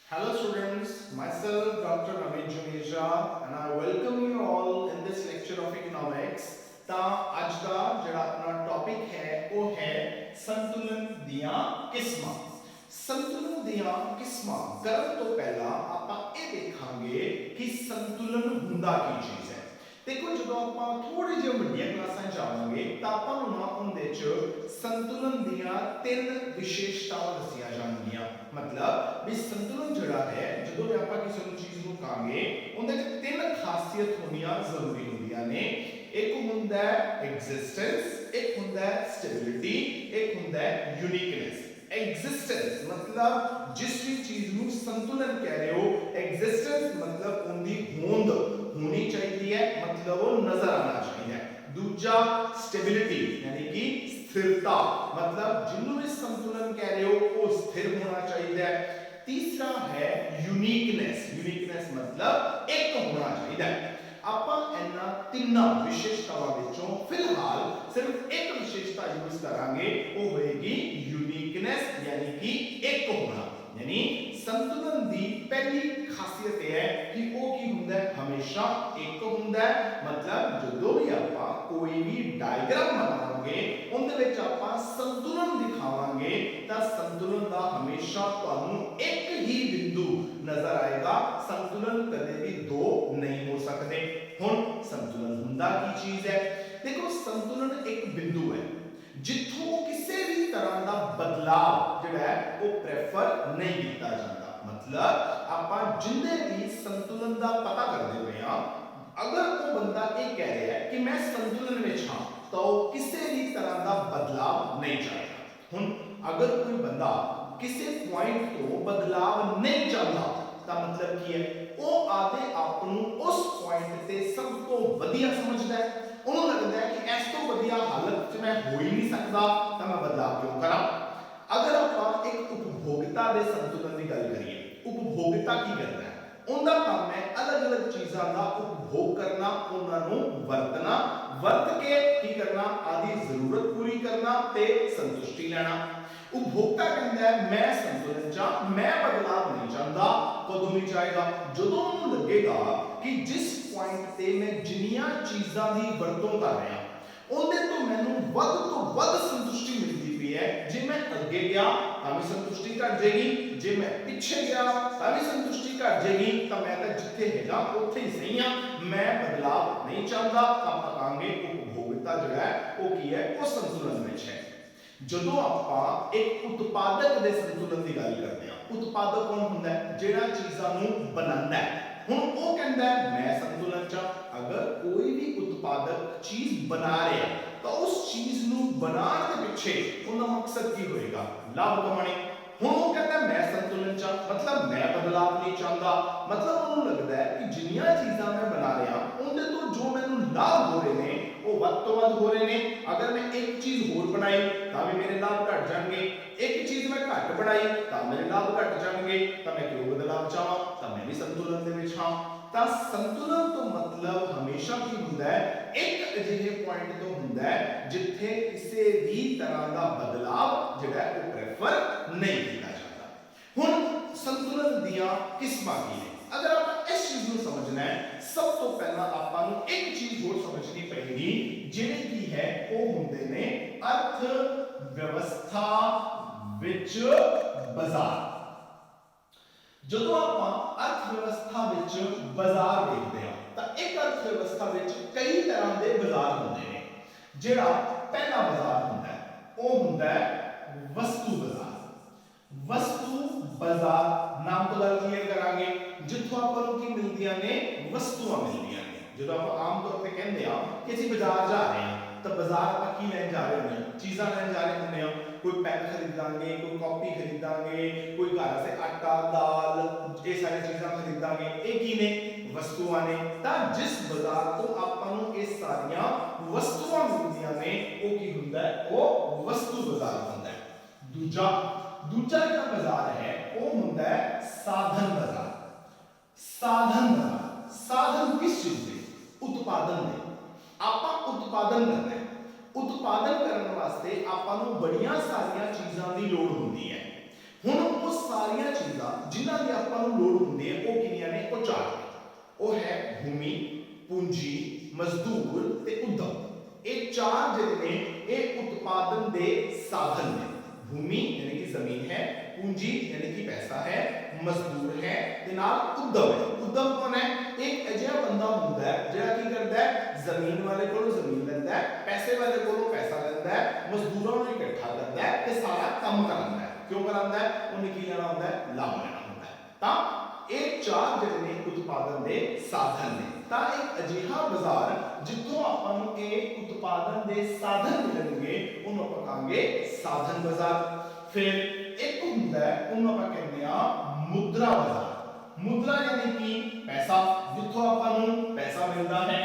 Hello students, myself Dr. Amit Juneja and I welcome you all in this lecture of economics। ਤਾਂ ਅੱਜ ਦਾ ਜਿਹੜਾ ਆਪਣਾ topic ਹੈ ਉਹ ਹੈ ਸੰਤੁਲਨ ਦੀਆਂ ਕਿਸਮਾਂ। ਸੰਤੁਲਨ ਦੀਆਂ ਕਿਸਮਾਂ ਕਰਨ ਤੋਂ ਪਹਿਲਾਂ ਆਪਾਂ ਇਹ ਦੇਖਾਂਗੇ ਕਿ ਸੰਤੁਲਨ ਹੁੰਦਾ ਕੀ ਚੀਜ਼ ਹੈ। देखो जो आप थोड़ी जी वड्डियां क्लासां जावांगे तो आपां ना उहदे च संतुलन दियां तीन विशेषतावां दसियां जाणगियां। मतलब भी संतुलन जिहड़ा है जदों भी आपां किसी चीज नूं कहांगे उहदे च तीन खासियत होणियां जरूरी हुंदियां ने। एक हुंदा है एग्जिस्टेंस, एक हुंदा है स्टेबिलिटी, एक हुंदा है यूनिकनेस। एग्जिस्टेंस मतलब जिस भी चीज नूं संतुलन कह रहे हो, एग्जिस्टेंस मतलब उनकी होंद होनी चाहिए, मतलब वो नजर आना चाहिए। दूजा स्टेबिलिटी यानी कि स्थिरता, मतलब जिन्हों भी संतुलन कह रहे हो वो स्थिर होना चाहिए। तीसरा है यूनिकनेस, यूनिकनेस मतलब एक होना चाहिए। ਆਪਾਂ ਇਹਨਾਂ ਤਿੰਨਾਂ ਵਿਸ਼ੇਸ਼ਤਾਵਾਂ ਵਿੱਚੋਂ ਫਿਲਹਾਲ ਸਿਰਫ ਇੱਕ ਵਿਸ਼ੇਸ਼ਤਾ ਯੂਜ਼ ਕਰਾਂਗੇ, ਉਹ ਹੋਏਗੀ यूनिकनेस यानी कि एक होना। यानी संतुलन दी पहली खासियत है कि वो की हुंदा है, हमेशा एक हुंदा है। मतलब जदों भी आपां कोई भी डायग्राम बनावांगे उनदे विच आपां संतुलन दिखावांगे तां संतुलन दा हमेशा तुहानू एक ही बिंदु नजर आएगा। संतुलन कदे भी दो नहीं हो सकते। हुण संतुलन हुंदा की चीज है? देखो संतुलन एक बिंदु है जिथों किसी भी तरह का बदलाव जिहड़ा है वो प्रेफर नहीं किया जाता। मतलब आपां जिन्ने भी संतुलन का पता करते पे हां, अगर वो बंदा ये कह रहा है कि मैं संतुलन में हां तो किसी भी तरह का बदलाव नहीं चाहता। हुण अगर कोई बंदा किसी पॉइंट तो बदलाव नहीं चाहता तो मतलब की है, वो आदे आपनू उस पॉइंट ते सब तो वधिया समझदा है। उन्होंने लगता है कि इस तो वधिया हालत च मैं हो ही नहीं सकता तो मैं बदलाव क्यों करा। अगर आप एक उपभोक्ता के संतुलन की गल करिए, उपभोक्ता की करना है, उनका काम है अलग अलग चीज़ों का उपभोग करना, उन्होंने वरतना, वर्त के की करना, आदि जरूरत पूरी करना ते संतुष्टि लेना। उपभोक्ता कहता है मैं संतुलन चाह, मैं बदलाव नहीं चाहता। कदों नहीं चाहेगा? जदों उन्हें लगेगा कि जिस पॉइंट ते मैं जिन्नियां चीज़ां दी वरतों कर रहा उहदे तो मैनूं तो वध संतुष्टि मिलती पई है। जे मैं अगे गया तां भी संतुष्टि घट जाएगी, जे मैं पीछे गया तां भी संतुष्टि घट जाएगी। तां मैं तां जिथे हैगा उत्थे ही सही हां, मैं बदलाव नहीं चाहता। तां कहांगे उपभोक्ता जिहड़ा है वो की है, वो संतुलन विच है। जदों आपां एक उत्पादक दे संतुलन की गल करते हैं, उत्पादक कौन हुंदा है? जिहड़ा चीज़ां नूं बनांदा है। हुण वो कहंदा है मैं संतुलन च। अगर कोई भी उत्पादक चीज बना रहा है तो उस चीज नूं बनाने के पीछे उनका मकसद की होएगा? लाभ कमाने। हुण वो कहता है मैं संतुलन च, मतलब मैं बदलाव नहीं चाहता। मतलब उन्हें लगता है कि जिन्नियां चीज़ां मैं बना रहा उनके तो जो मैनूं लाभ हो रहे हैं वो वध तो वध हो रहे हैं। अगर मैं एक चीज होर बनाई तो भी मेरे लाभ घट जाएंगे, एक चीज मैं घट बनाई तो मेरे लाभ घट जाएंगे। तो मैं क्यों बदलाव चाहां? तो मैं भी संतुलन दे विच हां। तो संतुलन तो मतलब हमेशा की हुंदा है एक अजिहे पॉइंट तो हुंदा है जिथे किसी भी तरह का बदलाव जिहड़ा है वो प्रेफर नहीं किया जाता। हुण संतुलन दियां किस्मां की ने? अगर आप इस चीज को समझना है, सब तो पहला आपां नूं एक चीज होर समझनी पड़ेगी जिहड़ी की है वो हुंदे ने अर्थव्यवस्था विच बाजार। जदों आपां अर्थव्यवस्था विच बाजार देखते हैं तो एक अर्थव्यवस्था विच कई तरह के बाजार होंदे ने। जिहड़ा पहला बाजार हुंदा है वो हुंदा है वस्तु बाजार। वस्तु बाजार नाम तो गल क्लियर करांगे, जिथों आपां नूं की मिलदियां ने? वस्तुआं मिलदियां ने। जदों आपां आम तौर पे कहंदे आ कि ਅਸੀਂ बाजार जा रहे हैं तो बाजार आपां की लैण जा रहे होंदे आ? चीज़ां लैण जा रहे होंदे आ। कोई पेन खरीदांगे, कोई कॉपी खरीदांगे, कोई घर से आटा दाल ये सारी चीज़ां खरीदांगे। ये की ने? वस्तुआं ने। तां जिस बाजार तो आपां नूं ये सारियां वस्तुआं मिलदियां ने वो की हुंदा है? वो वस्तु बाजार हुंदा है। दूजा जो बाजार है वो हुंदा है साधन बाजार। साधन बाजार, साधन किस चीज के? उत्पादन दे। आपां उत्पादन करना है, उत्पादन करने वास्ते आपां नूं बड़ियां सारियां चीज़ां दी लोड़ हुंदी है। ਹੁਣ ਉਹ ਸਾਰੀਆਂ ਚੀਜ਼ਾਂ ਜਿਨ੍ਹਾਂ ਦੀ ਆਪਾਂ ਨੂੰ ਲੋੜ ਹੁੰਦੀ ਹੈ ਉਹ ਕਿੰਨੀਆਂ ਨੇ? ਉਹ ਚਾਰ ਨੇ। ਉਹ ਹੈ ਭੂਮੀ, ਪੂੰਜੀ, ਮਜ਼ਦੂਰ ਤੇ ਉਦਮ। ਇਹ ਚਾਰ ਜਿਹੜੇ ਨੇ ਇਹ ਉਤਪਾਦਨ ਦੇ ਸਾਧਨ ਨੇ। भूमि यानी कि जमीन है, पूंजी यानी कि पैसा है, मजदूर है ते नाल उद्यम है। उद्यम कौन है? एक अजिहा बंदा हुंदा है जेड़ा की करदा है, जमीन वाले कोलों जमीन लैंदा है, पैसे वाले कोलों पैसा लैंदा है, मजदूरां नूं इकट्ठा करदा है ते सारा काम करांदा है। क्यों करांदा है? उन्हें की लेना हुंदा है? लाभ लेना हुंदा है। तां ਇਹ ਚਾਰ ਜਿਹੜੇ ਨੇ ਉਤਪਾਦਨ ਦੇ ਸਾਧਨ ਨੇ। ਤਾਂ ਇੱਕ ਅਜਿਹਾ ਬਾਜ਼ਾਰ ਜਿੱਥੋਂ ਆਪਾਂ ਨੂੰ ਇਹ ਉਤਪਾਦਨ ਦੇ ਸਾਧਨ ਮਿਲਣਗੇ ਉਹਨੂੰ ਆਪਾਂ ਕਹਾਂਗੇ ਸਾਧਨ ਬਾਜ਼ਾਰ। ਫਿਰ ਇੱਕ ਹੁੰਦਾ ਹੈ ਉਹਨੂੰ ਆਪਾਂ ਕਹਿੰਦੇ ਆ ਮੁਦਰਾ ਬਾਜ਼ਾਰ। ਮੁਦਰਾ ਯਾਨੀ ਕਿ ਪੈਸਾ, ਜਿੱਥੋਂ ਆਪਾਂ ਨੂੰ ਪੈਸਾ ਮਿਲਦਾ ਹੈ।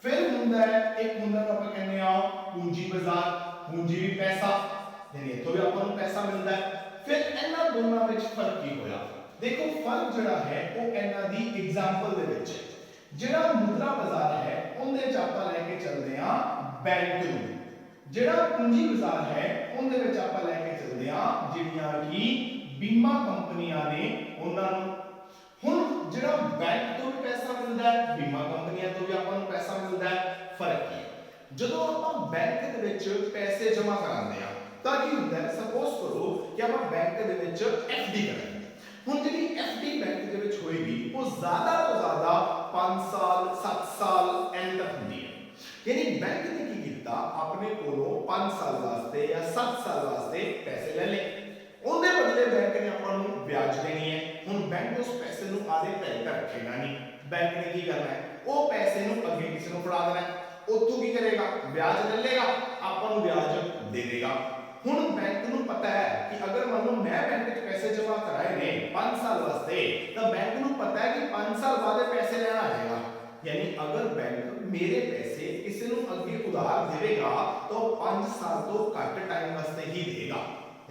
ਫਿਰ ਹੁੰਦਾ ਹੈ ਇੱਕ ਹੁੰਦਾ ਨੂੰ ਆਪਾਂ ਕਹਿੰਦੇ ਆ ਪੂੰਜੀ ਬਾਜ਼ਾਰ। ਪੂੰਜੀ ਵੀ ਪੈਸਾ, ਯਾਨੀ ਇੱਥੋਂ ਵੀ ਆਪਾਂ ਨੂੰ ਪੈਸਾ ਮਿਲਦਾ ਹੈ। ਫਿਰ ਇਹਨਾਂ ਦੋਨਾਂ ਵਿੱਚ ਫਰਕ ਕੀ ਹੋਇਆ? देखो फर्क जड़ा है वो इन्हां दी एग्जांपल दे विच है। जेड़ा मुद्रा बाजार है उनदे विच आपां लेके चलदे आ बैंक नूं। जेड़ा पूंजी बाजार है उनदे विच आपां लेके चलदे आ जिहड़ियां कि बीमा कंपनियां ने उन्हां नूं। हुण जेड़ा बैंक तो भी पैसा मिलदा है, बीमा कंपनियां तो भी आपां नूं पैसा मिलदा है। फर्क की है? जदों आपां बैंक दे विच पैसे जमा करांदे आ तां की हुंदा है? सपोज करो कि आपां बैंक दे विच एफडी करांदे। ਹੁਣ ਜਿਹੜੀ ਐਫਡੀ ਬੈਂਕ ਦੇ ਵਿੱਚ ਹੋਏਗੀ ਉਹ ਜ਼ਿਆਦਾ ਤੋਂ ਜ਼ਿਆਦਾ 5 ਸਾਲ 7 ਸਾਲ ਐਂਡ ਤੱਕ ਹੁੰਦੀ ਹੈ। ਯਾਨੀ ਬੈਂਕ ਨੇ ਕੀ ਕੀਤਾ? ਆਪਣੇ ਕੋਲੋਂ 5 ਸਾਲ ਵਾਸਤੇ ਜਾਂ 7 ਸਾਲ ਵਾਸਤੇ ਪੈਸੇ ਲੈ ਲਏ। ਉਹਦੇ ਬਦਲੇ ਬੈਂਕ ਨੇ ਆਪਾਂ ਨੂੰ ਵਿਆਜ ਦੇਣੀ ਹੈ। ਹੁਣ ਬੈਂਕ ਉਸ ਪੈਸੇ ਨੂੰ ਆਦੇ ਘਰੇ ਤਾਂ ਰੱਖੇਗਾ ਨਹੀਂ। ਬੈਂਕ ਨੇ ਕੀ ਕਰਨਾ ਹੈ? ਉਹ ਪੈਸੇ ਨੂੰ ਅੱਗੇ ਕਿਸੇ ਨੂੰ ਫੜਾ ਦੇਣਾ ਹੈ। ਉੱਥੋਂ ਕੀ ਕਰੇਗਾ? ਵਿਆਜ ਲੈ ਲੇਗਾ, ਆਪਾਂ ਨੂੰ ਵਿਆਜ ਦੇ ਦੇਗਾ। ਹੁਣ ਬੈਂਕ ਨੂੰ ਪਤਾ ਹੈ ਕਿ ਅਗਰ ਮੰਨ ਲਓ ਮੈਂ ਬੈਂਕ ਵਿੱਚ ਪੈਸੇ ਜਮ੍ਹਾਂ ਕਰਾਏ ਨੇ 5 ਸਾਲ ਵਾਸਤੇ ਤਾਂ ਬੈਂਕ ਨੂੰ ਪਤਾ ਹੈ ਕਿ 5 ਸਾਲ ਬਾਅਦ ਇਹ ਪੈਸੇ ਲੈਣ ਆ ਜਾਏਗਾ। यानी अगर बैंक मेरे पैसे किसी ਨੂੰ ਅੱਗੇ ਉਧਾਰ ਦੇਵੇਗਾ ਤਾਂ 5 ਸਾਲ ਤੋਂ ਘੱਟ ਟਾਈਮ ਵਾਸਤੇ ਹੀ ਦੇਗਾ।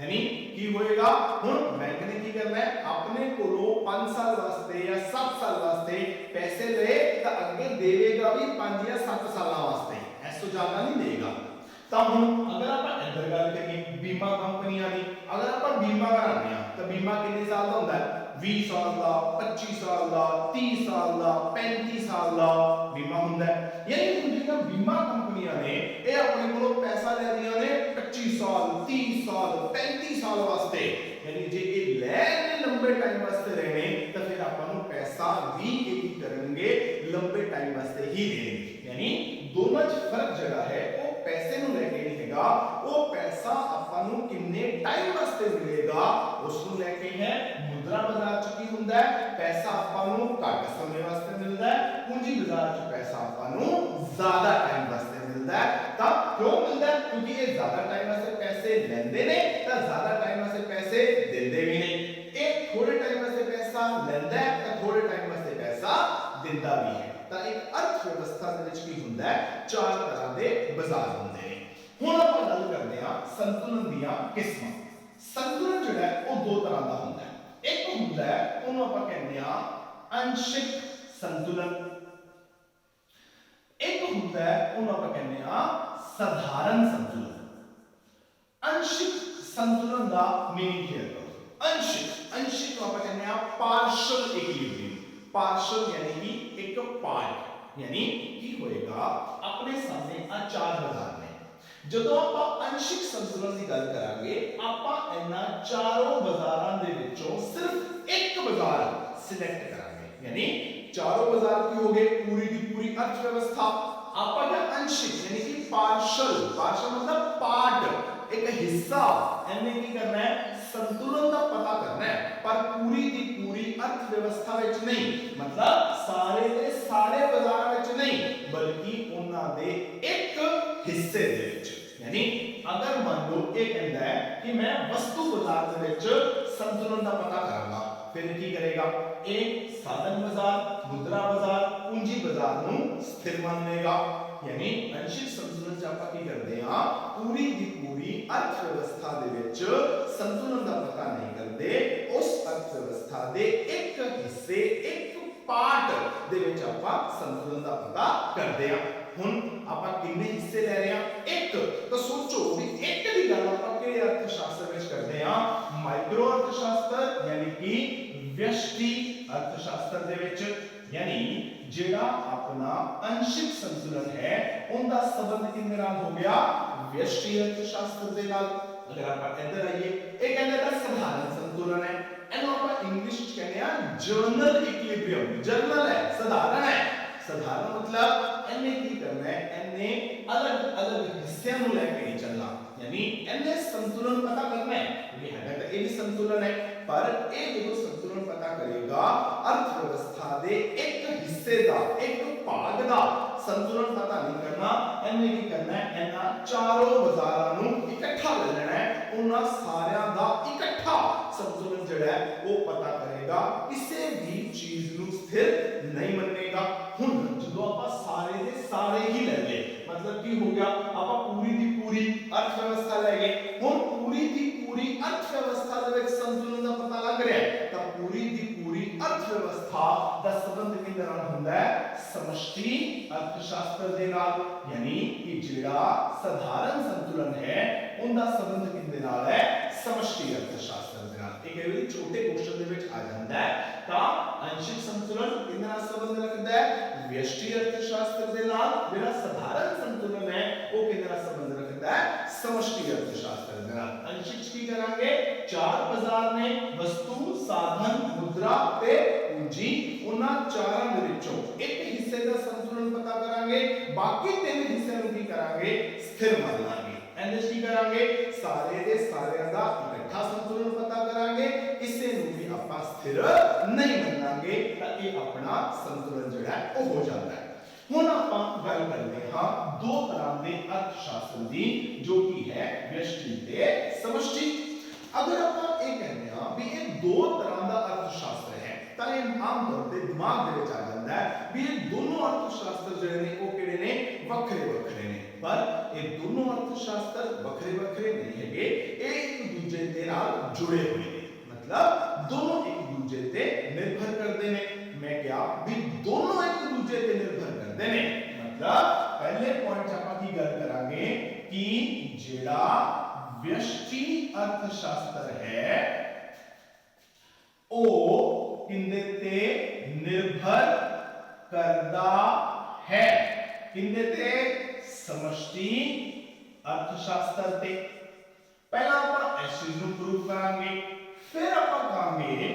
यानी ਕੀ ਹੋਏਗਾ? ਹੁਣ ਬੈਂਕ ਨੇ ਕੀ ਕਰਨਾ ਹੈ? ਆਪਣੇ ਕੋਲੋਂ 5 ਸਾਲ ਵਾਸਤੇ ਜਾਂ 7 ਸਾਲ ਵਾਸਤੇ ਪੈਸੇ ਲਏ ਤਾਂ ਅੱਗੇ ਦੇਵੇਗਾ ਵੀ 5 ਜਾਂ 7 ਸਾਲਾਂ ਵਾਸਤੇ, ਇਸ ਤੋਂ ਜ਼ਿਆਦਾ ਨਹੀਂ ਦੇਗਾ। ਤਾਂ ਹੁਣ ਅਗਰ ਆਪਾਂ ਇੱਧਰ ਗੱਲ ਕਰੀਏ ਬੀਮਾ ਕੰਪਨੀਆਂ ਦੀ, ਅਗਰ ਆਪਾਂ ਬੀਮਾ ਕਰਾਉਂਦੇ ਆ ਤਾਂ ਬੀਮਾ ਕਿੰਨੇ ਸਾਲ ਦਾ ਹੁੰਦਾ ਹੈ? 20 ਸਾਲ ਦਾ, 25 ਸਾਲ ਦਾ, 30 ਸਾਲ ਦਾ, 35 ਸਾਲ ਦਾ ਬੀਮਾ ਹੁੰਦਾ ਹੈ। ਯਾਨੀ ਹੁਣ ਜਿਹੜੀਆਂ ਬੀਮਾ ਕੰਪਨੀਆਂ ਨੇ ਇਹ ਆਪਣੇ ਕੋਲੋਂ ਪੈਸਾ ਲੈਂਦੀਆਂ ਨੇ 25 ਸਾਲ, 30 ਸਾਲ, 35 ਸਾਲ ਵਾਸਤੇ। ਯਾਨੀ ਜੇ ਇਹ ਲੈਣ ਲੰਬੇ ਟਾਈਮ ਵਾਸਤੇ ਰਹਿਣੇ ਤਾਂ ਫਿਰ ਆਪਾਂ ਨੂੰ ਪੈਸਾ ਵੀ ਇਹ ਕੀ ਕਰਨਗੇ? ਲੰਬੇ ਟਾਈਮ ਵਾਸਤੇ ਹੀ ਦੇਣਗੇ। ਯਾਨੀ ਦੋਨਾਂ 'ਚ ਫਰਕ ਜਿਹੜਾ ਹੈ ਉਹ ਪੈਸੇ ਨੂੰ ਲੈ ਕੇ ਨਹੀਂ ਹੈਗਾ, ਉਹ ਪੈਸਾ ਆਪਾਂ ਨੂੰ ਕਿੰਨੇ ਟਾਈਮ ਵਾਸਤੇ ਮਿਲੇਗਾ ਉਸ ਨੂੰ ਲੈ ਕੇ ਹੈ। मुद्रा बाजार च की हुंदा है? पैसा आपां नूं घट समय वास्ते मिलदा है, पूंजी बाजार च पैसा आपां नूं ज्यादा टाइम वास्ते मिलदा है। तां क्यों मिलदा है? क्योंकि ये ज्यादा टाइम वास्ते पैसे लैंदे ने तां ज्यादा टाइम वास्ते पैसे दिंदे भी ने। ये थोड़े टाइम वास्ते पैसा लैंदा है तां थोड़े टाइम वास्ते पैसा दिंदा भी है। तां एक अर्थव्यवस्था दे विच की हुंदा है? चार तरह दे बाजार हुंदे ने। हुण आपां गल करदे हां संतुलन दीयां किस्मां। संतुलन जिहड़ा है वो दो तरह दा हुंदा है। एक ਹੁੰਦਾ ਹੈ ਉਹਨੂੰ ਆਪਾਂ ਕਹਿੰਦੇ ਆ ਅੰਸ਼ਿਕ ਸੰਤੁਲਨ, ਇੱਕ ਹੁੰਦਾ ਹੈ ਉਹਨੂੰ ਆਪਾਂ ਕਹਿੰਦੇ ਆ ਸਾਧਾਰਨ ਸੰਤੁਲਨ। ਅੰਸ਼ਿਕ ਸੰਤੁਲਨ ਦਾ ਮੀਨਿੰਗ ਕੀ ਹੈ? ਅੰਸ਼ਿਕ ਨੂੰ ਆਪਾਂ ਕਹਿੰਦੇ ਆ ਪਾਰਸ਼ਲ ਇਕੁਇਲਿਬ੍ਰੀਅਮ। ਪਾਰਸ਼ਲ ਯਾਨੀ ਕਿ ਇੱਕ ਪਾਰਟ, ਯਾਨੀ ਕੀ ਹੋਏਗਾ ਆਪਣੇ ਸਾਹਮਣੇ ਆ ਚਾਰ ਬਾਜ਼ਾਰ ਨੇ। ਜਦੋਂ ਆਪਾਂ ਅੰਸ਼ਿਕ ਸੰਤੁਲਨ ਦੀ ਗੱਲ ਕਰਾਂਗੇ ਆਪਾਂ ਇਹਨਾਂ ਚਾਰੋਂ ਬਾਜ਼ਾਰਾਂ ਦੇ ਵਿੱਚੋਂ ਸਿਰਫ ਇੱਕ ਬਾਜ਼ਾਰ ਸਿਲੈਕਟ ਕਰਾਂਗੇ। ਯਾਨੀ ਚਾਰੋਂ ਬਾਜ਼ਾਰ ਕੀ ਹੋਗੇ? ਪੂਰੀ ਦੀ ਪੂਰੀ ਅਰਥਵਿਵਸਥਾ। ਆਪਾਂ ਦਾ ਅੰਸ਼ਿਕ ਯਾਨੀ ਕਿ ਪਾਰਸ਼ਲ ਮਤਲਬ ਪਾਰਟ, ਇੱਕ ਹਿੱਸਾ। ਇਹਨੇ ਕੀ ਕਰਨਾ ਹੈ? संतुलन का पता करना है, पर पूरी दी पूरी अर्थव्यवस्था विच नहीं, मतलब सारे दे सारे बाजारां विच नहीं, बल्कि उन्हां दे एक हिस्से दे विच। यानी अगर मान लो ये कहता है कि मैं वस्तु बाजार दे विच संतुलन का पता करांगा, फिर की करेगा? एक साधन बाजार, मुद्रा बाजार, पूंजी बाजार नूं स्थिर मान लेगा। यानी अंशिक संतुलन च आपां की करदे हां? पूरी दी पूरी अर्थव्यवस्था दे विच संतुलन का पता नहीं करते, उस अर्थव्यवस्था दे एक हिस्से एक ਪਾਰਟ ਦੇ ਵਿੱਚ ਆਪਾਂ ਸੰਤੁਲਨ ਦਾ ਪਤਾ ਕਰਦੇ ਹਾਂ। ਹੁਣ ਆਪਾਂ ਕਿੰਨੇ ਹਿੱਸੇ ਲੈ ਰਹੇ ਹਾਂ? ਇੱਕ। ਤਾਂ ਸੋਚੋ ਵੀ ਇੱਕ ਦੀ ਗੱਲ ਆਪਾਂ ਕਿਹੜੇ ਅਰਥ ਸ਼ਾਸਤਰ ਵਿੱਚ ਕਰਦੇ ਹਾਂ? ਮਾਈਕਰੋ ਅਰਥ ਸ਼ਾਸਤਰ ਯਾਨੀ ਕਿ ਵਿਅਸ਼ਟੀ ਅਰਥ ਸ਼ਾਸਤਰ ਦੇ ਵਿੱਚ। ਯਾਨੀ ਜਿਹੜਾ ਆਪਣਾ ਅੰਸ਼ਿਕ ਸੰਤੁਲਨ ਹੈ ਉਹਦਾ ਸੰਬੰਧ ਕਿਹਦੇ ਨਾਲ ਹੋ ਗਿਆ? ਵਿਅਸ਼ਟੀ ਅਰਥ ਸ਼ਾਸਤਰ ਦੇ ਨਾਲ। ਅਗਰ ਆਪਾਂ ਇੱਧਰ ਆਈਏ, ਇਹ ਕਹਿੰਦੇ ਦਾ ਸਧਾਰਨ ਸੰਤੁਲਨ ਹੈ, ਇਹਨੂੰ ਆਪਾਂ ਇੰਗਲਿਸ਼ ਵਿੱਚ ਕਹਿੰਦੇ ਆ ਜਨਰਲ ਇਕੁਇਲਿਬ੍ਰੀਅਮ। ਜਨਰਲ ਹੈ, ਸਧਾਰਨ ਹੈ। ਸਧਾਰਨ ਮਤਲਬ ਇਹਨੇ ਕੀ ਕਰਨਾ ਹੈ? ਇਹਨੇ ਅਲੱਗ-ਅਲੱਗ ਹਿੱਸਿਆਂ ਨੂੰ ਲੈ ਕੇ ਨਹੀਂ ਚੱਲਣਾ, ਯਾਨੀ ਇਹਨੇ ਸੰਤੁਲਨ ਪਤਾ ਕਰਨਾ ਹੈ। ਇਹ ਹੈਗਾ ਤਾਂ ਇਹ ਵੀ ਸੰਤੁਲਨ ਹੈ, ਪਰ ਇਹ ਜਦੋਂ ਸੰਤੁਲਨ ਪਤਾ ਕਰੇਗਾ ਅਰਥ ਵਿਵਸਥਾ ਦੇ ਇੱਕ ਹਿੱਸੇ ਦਾ, ਇੱਕ ਭਾਗ ਦਾ ਸੰਤੁਲਨ ਪਤਾ ਨਹੀਂ ਕਰਨਾ। ਇਹਨੇ ਕੀ ਕਰਨਾ ਹੈ? ਇਹਨਾਂ ਚਾਰੋਂ ਬਾਜ਼ਾਰਾਂ ਨੂੰ ਇਕੱਠਾ ਲੈ ਲੈਣਾ ਹੈ, ਉਹਨਾਂ ਸਾਰਿਆਂ ਦਾ ਇਕੱਠਾ ਸੰਤੁਲਨ ਜਿਹੜਾ ਹੈ ਉਹ ਪਤਾ ਕਰੇਗਾ, ਕਿਸੇ ਵੀ ਚੀਜ਼ ਨੂੰ ਸਥਿਰ ਨਹੀਂ ਮੰਨੇਗਾ। ਹੁਣ ਜਦੋਂ ਆਪਾਂ ਸਾਰੇ ਦੇ ਸਾਰੇ ਹੀ ਲੈ ਲਏ, ਮਤਲਬ ਕੀ ਹੋ ਗਿਆ? ਆਪਾਂ ਪੂਰੀ ਦੀ ਪੂਰੀ ਅਰਥ ਵਿਵਸਥਾ ਲੈ ਗਏ। ਹੁਣ ਪੂਰੀ ਦੀ ਪੂਰੀ ਅਰਥ ਵਿਵਸਥਾ ਦੇ ਵਿੱਚ ਸੰਤੁਲਨ ਦਾ ਪਤਾ ਲੱਗ ਰਿਹਾ ਹੈ, ਤਾਂ ਪੂਰੀ ਦੀ ਪੂਰੀ ਅਰਥ ਵਿਵਸਥਾ ਦਾ ਸੰਬੰਧ ਕਿਹਦੇ ਨਾਲ ਹੁੰਦਾ ਹੈ? ਸਮਸ਼ਟੀ ਅਰਥ ਸ਼ਾਸਤਰ ਦੇ ਨਾਲ। ਯਾਨੀ ਕਿ ਜਿਹੜਾ ਸਧਾਰਨ ਸੰਤੁਲਨ ਹੈ ਉਹਦਾ ਸੰਬੰਧ ਕਿਹਦੇ ਨਾਲ ਹੈ? ਸਮਸ਼ਟੀ ਅਰਥ ਸ਼ਾਸਤਰ ਦੇ ਨਾਲ। ਇਹ ਕਈ ਵਾਰੀ ਛੋਟੇ ਕੁਐਸਚਨ ਦੇ ਵਿੱਚ ਆ ਜਾਂਦਾ ਹੈ। ਤਾਂ ਅੰਸ਼ਿਕ ਸੰਤੁਲਨ ਕਿਹਦੇ ਨਾਲ ਸੰਬੰਧ ਰੱਖਦਾ ਹੈ? ਵਿਅਸ਼ਟੀ ਅਰਥ ਸ਼ਾਸਤਰ ਦੇ ਨਾਲ। ਜਿਹੜਾ ਸਧਾਰਨ ਸੰਤੁਲਨ ਹੈ ਉਹ ਕਿਹਦੇ ਨਾਲ ਸੰਬੰਧ ਰੱਖਦਾ ਹੈ? ਸਮਸ਼ਟੀ ਅਰਥ ਸ਼ਾਸਤਰ ਦੇ ਨਾਲ। ਅੰਸ਼ਿਕ ਕੀ ਕਰਾਂਗੇ? ਚਾਰ ਬਾਜ਼ਾਰ ਨੇ, ਵਸਤੂ, ਸਾਧਨ, ਮੁਦਰਾ ਤੇ ਪੂੰਜੀ। ਉਹਨਾਂ ਚਾਰਾਂ ਦੇ ਵਿੱਚੋਂ ਇੱਕ ਹਿੱਸੇ ਦਾ ਸੰਤੁਲਨ ਪਤਾ ਕਰਾਂਗੇ, ਬਾਕੀ ਤਿੰਨ ਹਿੱਸਿਆਂ ਨੂੰ ਕੀ ਕਰਾਂਗੇ? ਸਥਿਰ ਮੰਨ ਲਾਂਗੇ। ਇਹਦੇ ਕੀ ਕਰਾਂਗੇ? ਸਾਰੇ ਦੇ ਸਾਰਿਆਂ ਦਾ ਇਕੱਠਾ ਸੰਤੁਲਨ ਪਤਾ ਕਰਾਂਗੇ, ਕਿਸੇ ਨੂੰ ਵੀ ਆਪਾਂ ਸਥਿਰ ਨਹੀਂ ਮੰਨਾਂਗੇ, ਤਾਂ ਇਹ ਆਪਣਾ ਸੰਤੁਲਨ ਜਿਹੜਾ ਉਹ ਹੋ ਜਾਂਦਾ ਹੈ। ਹੁਣ ਆਪਾਂ ਗੱਲ ਕਰਦੇ ਹਾਂ ਦੋ ਤਰ੍ਹਾਂ ਦੇ ਅਰਥ ਸ਼ਾਸਤਰ ਦੀ, ਜੋ ਕਿ ਹੈ ਵਿਅਸ਼ਟੀ ਤੇ ਸਮਸ਼ਟੀ। ਅਗਰ ਆਪਾਂ ਇਹ ਕਹਿੰਦੇ ਹਾਂ ਵੀ ਇਹ ਦੋ ਤਰ੍ਹਾਂ ਦਾ ਅਰਥ ਸ਼ਾਸਤਰ ਹੈ, ਤਾਂ ਇਹ ਆਮ ਤੌਰ ਤੇ ਦਿਮਾਗ ਦੇ ਵਿੱਚ ਆ ਜਾਂਦਾ ਹੈ ਵੀ ਇਹ ਦੋਨੋਂ ਅਰਥ ਸ਼ਾਸਤਰ ਜਿਹੜੇ ਨੇ ਉਹ ਕਿਹੜੇ ਨੇ? ਵੱਖਰੇ ਵੱਖਰੇ ਨੇ। ਪਰ ਇਹ ਦੋਨੋਂ ਅਰਥ ਸ਼ਾਸਤਰ ਵੱਖਰੇ ਵੱਖਰੇ ਨਹੀਂ ਹੈਗੇ, ਇਹ ਇੱਕ ਦੂਜੇ ਦੇ ਨਾਲ ਜੁੜੇ ਹੋਏ ਨੇ। ਮਤਲਬ ਦੋਨੋਂ ਇੱਕ ਦੂਜੇ ਤੇ ਨਿਰਭਰ ਕਰਦੇ ਨੇ। ਮੈਂ ਕਿਹਾ ਵੀ ਦੋਨੋਂ ਇੱਕ ਦੂਜੇ ਤੇ ਨਿਰਭਰ ਕਰਦੇ ਨੇ। ਮਤਲਬ ਪਹਿਲੇ ਪੁਆਇੰਟ ਆਪਾਂ ਕੀ ਗੱਲ ਕਰਾਂਗੇ ਕਿ ਜਿਹੜਾ ਵਿਅਸ਼ਟੀ ਅਰਥ ਸ਼ਾਸਤਰ ਹੈ ਉਹ ਕਿੰਦੇ ਤੇ ਨਿਰਭਰ ਕਰਦਾ ਹੈ? ਕਿੰਦੇ ਤੇ? ਸਮਸ਼ਟੀ ਅਰਥ ਸ਼ਾਸਤਰ ਤੇ। ਪਹਿਲਾਂ ਆਪਾਂ ਇਸ ਚੀਜ਼ ਨੂੰ ਪ੍ਰੂਵ ਕਰਾਂਗੇ, ਫਿਰ ਆਪਾਂ ਕਹਾਂਗੇ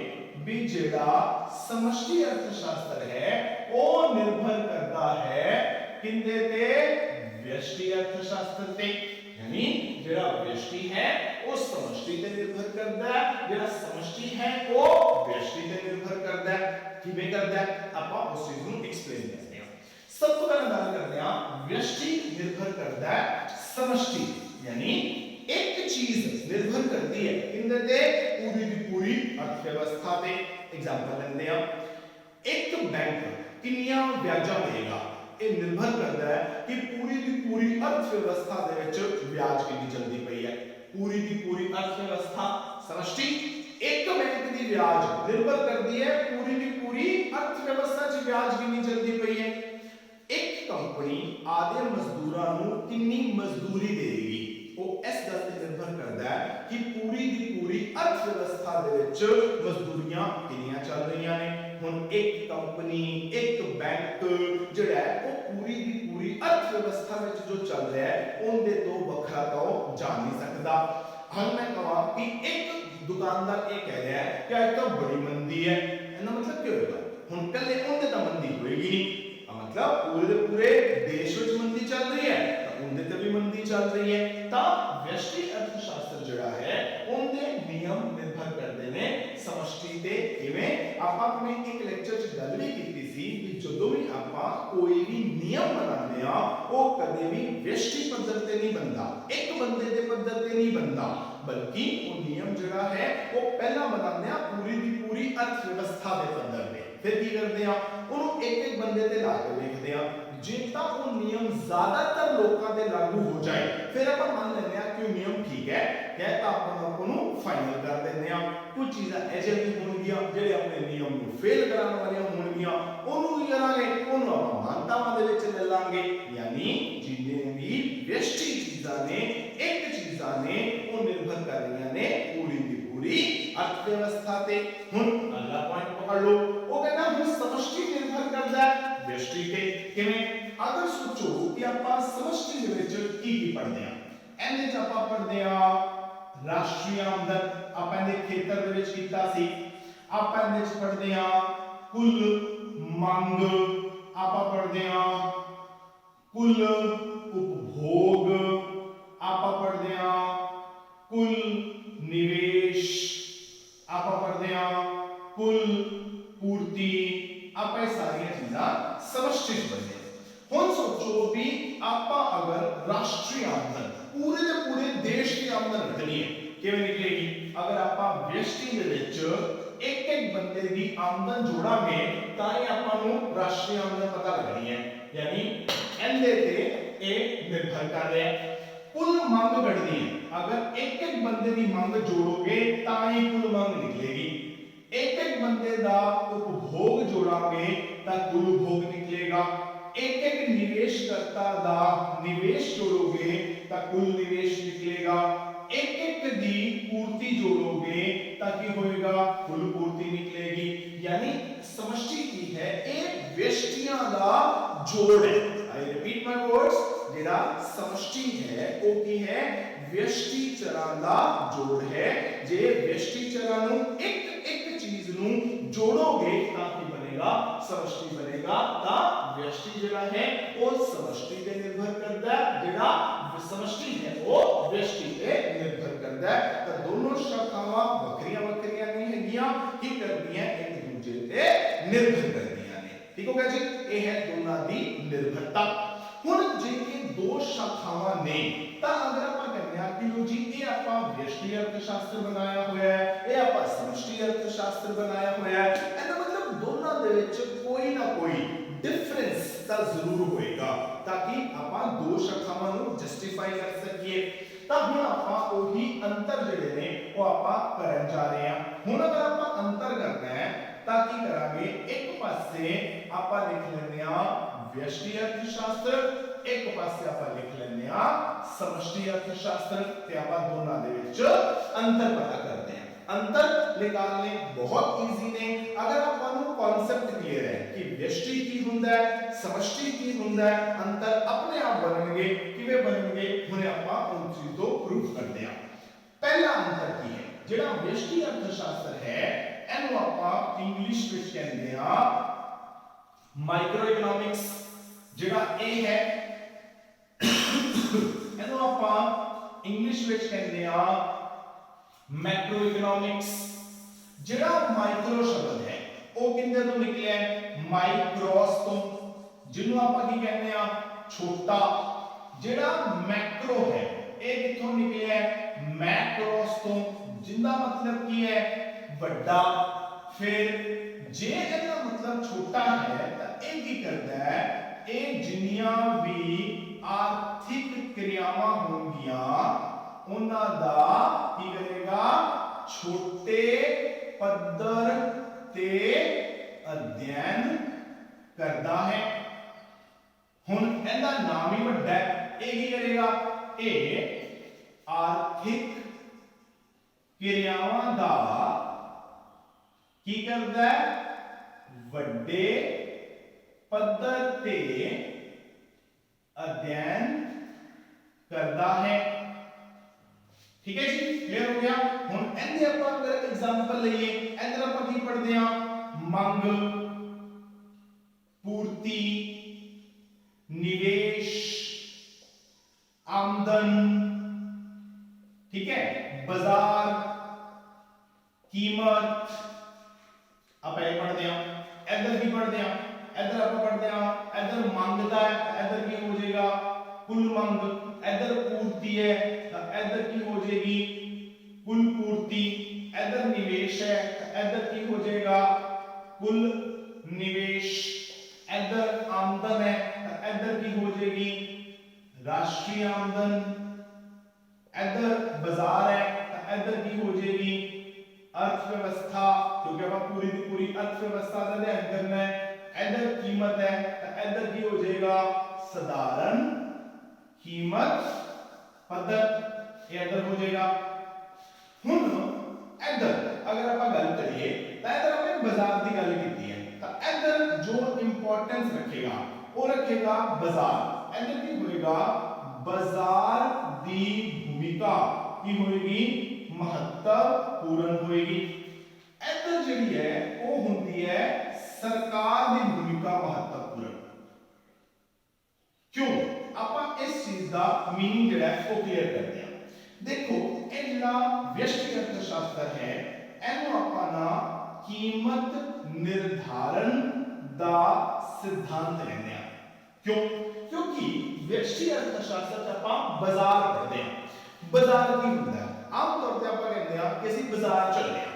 ਵੀ ਜਿਹੜਾ ਸਮਸ਼ਟੀ ਅਰਥ ਸ਼ਾਸਤਰ ਹੈ ਉਹ ਨਿਰਭਰ ਕਰਦਾ ਹੈ ਕਿੰਦੇ ਤੇ? ਵਿਅਸ਼ਟੀ ਅਰਥ ਸ਼ਾਸਤਰ ਤੇ। यानी ਜਿਹੜਾ ਵਿਅਸ਼ਟੀ ਹੈ ਉਹ ਸਮਸ਼ਟੀ ਤੇ ਨਿਰਭਰ ਕਰਦਾ ਹੈ, ਜਿਹੜਾ ਸਮਸ਼ਟੀ ਹੈ ਉਹ ਵਿਅਸ਼ਟੀ ਤੇ ਨਿਰਭਰ ਕਰਦਾ ਹੈ। ਕਿਵੇਂ ਕਰਦਾ ਹੈ? ਆਪਾਂ ਉਸ ਚੀਜ਼ ਨੂੰ ਐਕਸਪਲੇਨ ਕਰਦੇ ਹਾਂ। ਸਭ ਤੋਂ ਪਹਿਲਾਂ ਗੱਲ ਕਰਦੇ ਹਾਂ ਵਿਅਸ਼ਟੀ ਨਿਰਭਰ ਕਰਦਾ ਹੈ ਸਮਸ਼ਟੀ, यानी एक चीज निर्भर करती है किंदे ते? पूरी की पूरी अर्थव्यवस्था ते। एग्जांपल लेंदे आ, एक बैंक किन्नियां ब्याजां देगा, ਇਹ ਨਿਰਭਰ ਕਰਦਾ ਹੈ ਕਿ ਪੂਰੀ ਦੀ ਪੂਰੀ ਅਰਥ ਵਿਵਸਥਾ ਦੇ ਵਿੱਚ ਵਿਆਜ ਕਿੰਨੀ ਚਲਦੀ ਪਈ ਹੈ। ਪੂਰੀ ਦੀ ਪੂਰੀ ਅਰਥ ਵਿਵਸਥਾ ਸਮਸ਼ਟੀ। ਇੱਕ ਬੈਂਕ ਦੀ ਵਿਆਜ ਨਿਰਭਰ ਕਰਦੀ ਹੈ ਪੂਰੀ ਦੀ ਪੂਰੀ ਅਰਥ ਵਿਵਸਥਾ 'ਚ ਵਿਆਜ ਕਿੰਨੀ ਚਲਦੀ ਪਈ ਹੈ। ਇੱਕ ਕੰਪਨੀ ਆਦੇ ਮਜ਼ਦੂਰਾਂ ਨੂੰ ਕਿੰਨੀ ਮਜ਼ਦੂਰੀ ਦੇਵੇਗੀ, ਉਹ ਇਸ ਗੱਲ ਤੇ ਨਿਰਭਰ ਕਰਦਾ ਹੈ ਕਿ ਪੂਰੀ ਦੀ ਪੂਰੀ ਅਰਥ ਵਿਵਸਥਾ ਦੇ ਵਿੱਚ ਮਜ਼ਦੂਰੀਆਂ ਕਿੰਨੀਆਂ ਚੱਲ ਰਹੀਆਂ ਨੇ। ਹੁਣ ਇੱਕ ਕੰਪਨੀ, ਇੱਕ ਬੈਂਕ ਜਿਹੜਾ ਹੈ ਉਹ ਪੂਰੀ ਦੀ ਪੂਰੀ ਅਰਥ ਵਿਵਸਥਾ ਵਿੱਚ ਜੋ ਚੱਲ ਰਿਹਾ ਹੈ ਉਹਦੇ ਤੋਂ ਵੱਖਰਾ ਤਾਂ ਉਹ ਜਾ ਨਹੀਂ ਸਕਦਾ। ਹੁਣ ਮੈਂ ਕਹਾਂ ਕਿ ਇੱਕ ਦੁਕਾਨਦਾਰ ਇਹ ਕਹਿ ਰਿਹਾ ਹੈ ਕਿ ਅੱਜ ਤਾਂ ਬੜੀ ਮੰਦੀ ਹੈ, ਇਹਦਾ ਮਤਲਬ ਕੀ ਹੋਏਗਾ? ਹੁਣ ਕੱਲੇ ਉਹਦੇ ਤਾਂ ਮੰਦੀ ਹੋਏਗੀ ਨਹੀਂ, मतलब पूरे देश ਵਿੱਚ ਮੰਦੀ ਚੱਲ ਰਹੀ ਹੈ ਤਾਂ ਉਹਦੇ ਤੇ ਵੀ ਮੰਦੀ ਚੱਲ ਰਹੀ ਹੈ। ਤਾਂ ਵਿਅਸ਼ਟੀ ਅਰਥਸ਼ਾਸਤਰ ਜਿਹੜਾ ਹੈ ਉਹਦੇ ਨਿਯਮ ਨਿਰਭਰ ਕਰਦੇ ਨੇ ਸਮਸ਼ਟੀ ਤੇ। ਕਿਵੇਂ? ਆਪਾਂ ਆਪਣੇ ਇੱਕ ਲੈਕਚਰ 'ਚ ਗੱਲ ਵੀ ਕੀਤੀ ਸੀ ਕਿ ਜਦੋਂ ਵੀ ਆਪਾਂ ਕੋਈ ਵੀ ਨਿਯਮ ਬਣਾਉਂਦੇ ਆ ਉਹ ਕਦੇ ਵੀ ਵਿਅਸ਼ਟੀ ਪੱਧਰ ਤੇ ਨਹੀਂ ਬਣਦਾ, ਇੱਕ ਬੰਦੇ ਦੇ ਪੱਧਰ ਤੇ ਨਹੀਂ ਬਣਦਾ, ਬਲਕਿ ਉਹ ਨਿਯਮ ਜਿਹੜਾ ਹੈ ਉਹ ਪਹਿਲਾਂ ਬਣਾਉਂਦੇ ਆ ਪੂਰੀ ਦੀ ਪੂਰੀ ਅਰਥ ਵਿਵਸਥਾ ਦੇ ਪੱਧਰ ਤੇ। ਫਿਰ ਕੀ ਕਰਦੇ ਆ ਉਹਨੂੰ ਇੱਕ ਇੱਕ ਬੰਦੇ ਤੇ ਲਾ ਕੇ ਦੇਖਦੇ ਆ। ਜੇ ਤਾਂ ਉਹ ਨਿਯਮ ਜ਼ਿਆਦਾਤਰ ਲੋਕਾਂ ਤੇ ਲਾਗੂ ਹੋ ਜਾਏ ਫਿਰ ਆਪਾਂ ਮੰਨ ਲੈਂਦੇ ਆ ਕਿ ਉਹ ਨਿਯਮ ਠੀਕ ਹੈ ਤਾਂ ਆਪਾਂ ਉਹਨੂੰ ਫਾਈਨਲ ਕਰ ਦਿੰਦੇ ਆ। ਕੁਝ ਚੀਜ਼ਾਂ ਐਜੇ ਵੀ ਹੋਣਗੀਆਂ ਜਿਹੜੇ ਆਪਣੇ ਨਿਯਮ ਨੂੰ ਫੇਲ ਕਰਾਉਣ ਵਾਲੀਆਂ ਹੋਣਗੀਆਂ ਉਹਨੂੰ ਵੀ ਕਰਾਂਗੇ, ਉਹਨੂੰ ਆਪਾਂ ਮਾਨਤਾਵਾਂ ਦੇ ਵਿੱਚ ਲੈ ਲਾਂਗੇ। ਯਾਨੀ ਜਿੰਨੇ ਵੀ ਵਿਅਸ਼ਟੀ ਚੀਜ਼ਾਂ ਨੇ ਇੱਕ ਚੀਜ਼ਾਂ ਨੇ ਉਹ ਨਿਰਭਰ ਕਰ ਰਹੀਆਂ ਨੇ ਪੂਰੀ ਦੀ ਪੂਰੀ अर्थ व्यवस्था ਤੇ। ਹੁਣ ਅਗਲਾ ਪੁਆਇੰਟ ਪਕੜ ਲਓ, ਉਹ ਕਹਿੰਦਾ ਹੁਣ ਸਮਸ਼ਟੀ ਨਿਰਭਰ ਕਰਦਾ ਹੈ ਵਿਅਸ਼ਟੀ ਤੇ। ਕਿਵੇਂ? ਅਗਰ ਸੋਚੋ ਕਿ ਆਪਾਂ ਸਮਸ਼ਟੀ ਦੇ ਵਿੱਚ ਕੀ ਪੜ੍ਹਦੇ ਆ, ਇਹਦੇ ਵਿੱਚ ਆਪਾਂ ਪੜ੍ਹਦੇ ਆ ਰਾਸ਼ਟਰੀ ਆਮਦਨ, ਆਪਾਂ ਇਹਦੇ ਖੇਤਰ ਦੇ ਵਿੱਚ ਕੀਤਾ ਸੀ। ਆਪਾਂ ਇਹਦੇ ਵਿੱਚ ਪੜ੍ਹਦੇ ਆ ਕੁੱਲ ਮੰਗ, ਆਪਾਂ ਪੜ੍ਹਦੇ ਆ ਕੁੱਲ ਉਪਭੋਗ, ਆਪਾਂ ਪੜ੍ਹਦੇ ਆ ਕੁੱਲ निवेश, आपा पढ़ते हैं कुल पूर्ति, आपा ये सारी चीज़ां समष्टि पढ़ते हैं। हुन सोचो भी आपा अगर राष्ट्रीय आमदन पूरे के पूरे देश की आमदन रखनी है किवें निकलेगी? अगर आपा व्यष्टि दे विच एक बंदे दी आमदन जोड़ांगे तां ही आपां नूं राष्ट्रीय आमदन पता लगनी है। यानी इहदे ते ए निर्भर कर रहा है। कुल मांग बढ़नी है, अगर एक एक बंदे की मांग जोड़ोगे ताही कुल मांग निकलेगी। एक एक बंदे का उपभोग जोड़ांगे ता कुल उपभोग निकलेगा। एक एक निवेशकर्ता का निवेश जोड़ोगे ता कुल निवेश निकलेगा। एक एक दी पूर्ति जोड़ोगे ताकि होएगा कुल पूर्ति निकलेगी। यानी समष्टि की है एक व्यष्टियां का जोड़ है। आई रिपीट माय वर्ड्स, जेड़ा समष्टि है वो की है व्यष्टि चरां दा जोड़ है। जे व्यष्टि चरां नु एक एक चीज नु जोड़ोगे तां की बनेगा समष्टि बनेगा। ता व्यष्टि जेड़ा है वो समष्टि पे निर्भर करता है, जेड़ा समष्टि है वो व्यष्टि पे निर्भर करता है। तो दोनों शाखावां वक्रियां वक्रियां नहीं हैगियां की करदियां एक दूसरे पे निर्भर करदियां ने। ठीक हो गया जी? ये है दोनों दी निर्भरता। ਹੁਣ ਜੇ ਇਹ ਦੋ ਸ਼ਾਖਾਵਾਂ ਨੇ ਤਾਂ ਅਗਰ ਆਪਾਂ ਕਹਿੰਦੇ ਆ ਕਿ ਲੋ ਜੀ ਇਹ ਆਪਾਂ ਵਿਅਸ਼ਟੀ ਅਰਥ ਸ਼ਾਸਤਰ ਬਣਾਇਆ ਹੋਇਆ ਹੈ, ਇਹ ਆਪਾਂ ਸਮਸ਼ਟੀ ਅਰਥ ਸ਼ਾਸਤਰ ਬਣਾਇਆ ਹੋਇਆ ਹੈ, ਇਹਦਾ ਮਤਲਬ ਦੋਨਾਂ ਦੇ ਵਿੱਚ ਕੋਈ ਨਾ ਕੋਈ ਡਿਫਰੈਂਸ ਤਾਂ ਜ਼ਰੂਰ ਹੋਏਗਾ ਤਾਂ ਕਿ ਆਪਾਂ ਦੋ ਸ਼ਾਖਾਵਾਂ ਨੂੰ ਜਸਟੀਫਾਈ ਕਰ ਸਕੀਏ। ਤਾਂ ਹੁਣ ਆਪਾਂ ਉਹੀ ਅੰਤਰ ਜਿਹੜੇ ਨੇ ਉਹ ਆਪਾਂ ਕਰਨ ਜਾ ਰਹੇ ਹਾਂ। ਹੁਣ ਅਗਰ ਆਪਾਂ ਅੰਤਰ ਕਰਨਾ ਹੈ ਤਾਂ ਕੀ ਕਰਾਂਗੇ? ਇੱਕ ਪਾਸੇ ਆਪਾਂ ਲਿਖ ਲੈਂਦੇ ਆ व्यष्टि अर्थशास्त्र, एक पासे ਆਪਾਂ ਲਿਖ ਲੈਂਦੇ ਆ ਸਮਸ਼ਟੀ ਅਰਥਸ਼ਾਸਤਰ ਤੇ ਆਪਾਂ ਦੋਨਾਂ ਦੇ ਵਿੱਚ ਅੰਤਰ ਪਤਾ ਕਰਦੇ ਹਾਂ। ਅੰਤਰ ਨਿਕਾਲਨੇ ਬਹੁਤ ਈਜ਼ੀ ਨੇ ਅਗਰ ਆਪਾਂ ਨੂੰ ਕਨਸੈਪਟ ਕਲੀਅਰ ਹੈ ਕਿ ਵਿਅਸ਼ਟੀ ਕੀ ਹੁੰਦਾ ਹੈ, ਸਮਸ਼ਟੀ ਕੀ ਹੁੰਦਾ ਹੈ, ਅੰਤਰ ਆਪਣੇ ਆਪ ਬਣਨਗੇ। ਕਿਵੇਂ ਬਣਨਗੇ? ਹੁਣੇ ਆਪਾਂ ਉਹ ਚੀਜ਼ ਤੋਂ ਪ੍ਰੂਫ ਕਰਦੇ ਹਾਂ। ਪਹਿਲਾ ਅੰਤਰ ਕੀ ਹੈ? ਜਿਹੜਾ ਵਿਅਸ਼ਟੀ ਅਰਥਸ਼ਾਸਤਰ ਹੈ ਇਹਨੂੰ ਆਪਾਂ ਇੰਗਲਿਸ਼ ਵਿੱਚ ਕਹਿੰਦੇ ਆ ਮਾਈਕਰੋ ਇਕਨੋਮਿਕਸ। ਜਿਹੜਾ ਇਹ ਹੈ ਇਹਨੂੰ ਆਪਾਂ ਇੰਗਲਿਸ਼ ਵਿੱਚ ਕਹਿੰਦੇ ਆ ਮੈਕਰੋ ਇਕਨੋਮਿਕਸ। ਜਿਹੜਾ ਮਾਈਕਰੋ ਸ਼ਬਦ ਹੈ ਉਹ ਕਿੰਨੇ ਤੋਂ ਨਿਕਲਿਆ ਹੈ? ਮਾਈਕਰੋਸ ਤੋਂ, ਜਿਹਨੂੰ ਆਪਾਂ ਕੀ ਕਹਿੰਦੇ ਆ? ਛੋਟਾ। ਜਿਹੜਾ ਮੈਕਰੋ ਹੈ ਇਹ ਕਿੱਥੋਂ ਨਿਕਲਿਆ ਹੈ? ਮੈਕਰੋਸ ਤੋਂ, ਜਿੰਦਾ ਮਤਲਬ ਕੀ ਹੈ? ਵੱਡਾ। ਫਿਰ ਜੇ ਇਹਦਾ मतलब छोटा है तो ਇਹ ਕੀ ਕਰਦਾ ਹੈ? ਇਹ ਜਿੰਨੀਆਂ ਵੀ ਆਰਥਿਕ ਕਿਰਿਆਵਾਂ ਹੋਣਗੀਆਂ ਉਹਨਾਂ ਦਾ ਕੀ ਕਰੇਗਾ? ਛੋਟੇ ਪੱਧਰ ਤੇ ਅਧਿਐਨ ਕਰਦਾ ਹੈ। ਹੁਣ ਇਹਦਾ ਨਾਮ ਹੀ ਵੱਡਾ ਹੈ। ਇਹ ਕੀ ਕਰੇਗਾ? ਇਹ ਆਰਥਿਕ ਕਿਰਿਆਵਾਂ ਦਾ ਕੀ ਕਰਦਾ ਹੈ? ਵੱਡੇ ਪੱਧਰ ਤੇ अध्ययन करता है। ठीक है जी, क्लियर हो गया। हुन ਇਹਦੇ ਆਪਾਂ ਅਗਰ एग्जांपल ਲਈਏ ਇਧਰ ਆਪਾਂ ਕੀ ਪੜ੍ਹਦੇ ਆ? ਮੰਗ, पूर्ति, निवेश, आमदन, ठीक है, बाजार, कीमत। आप ये पढ़ते हैं इधर भी पढ़ते हैं, इधर आप पढ़ते हैं इधर मांगता है, इधर की हो जाएगा कुल मांग, इधर पूर्ति है इधर की हो जाएगी कुल पूर्ति, इधर निवेश है इधर की हो जाएगा कुल निवेश, इधर आमदन है इधर की हो जाएगी राष्ट्रीय आमदन, इधर बाजार है तो इधर की हो जाएगी अर्थव्यवस्था, क्योंकि अब पूरी की पूरी अर्थव्यवस्था का अध्ययन करना है। इधर कीमत है तो इधर की हो जाएगा साधारण कीमत पद्धत, ये इधर हो जाएगा। हुन इधर अगर आप गल करिए तो इधर आपने बाजार की गल की है तो इधर जो इंपॉर्टेंस रखेगा वो रखेगा बाजार। इधर की होएगा बाजार की भूमिका की होएगी महत्वपूर्ण होएगी। इधर जिहड़ी है वो हुंदी है सरकार की भूमिका महत्वपूर्ण। क्यों ਆਪਾਂ इस चीज का मीनिंग जिहड़ा है वो क्लियर करते हैं। देखो ਇਹ ਜਿਹੜਾ व्यष्टि अर्थशास्त्र है ਇਹਨੂੰ ਆਪਾਂ ना कीमत निर्धारण ਦਾ सिद्धांत ਕਹਿੰਦੇ ਆ। क्यों क्योंकि व्यष्टि अर्थशास्त्र ਚ ਆਪਾਂ बाजार पढ़ते हैं। बाजार की ਹੁੰਦਾ है आम तौर पे ਆਪਾਂ ਕਹਿੰਦੇ ਆ कि ਅਸੀਂ बाजार ਚੱਲਦੇ ਆ।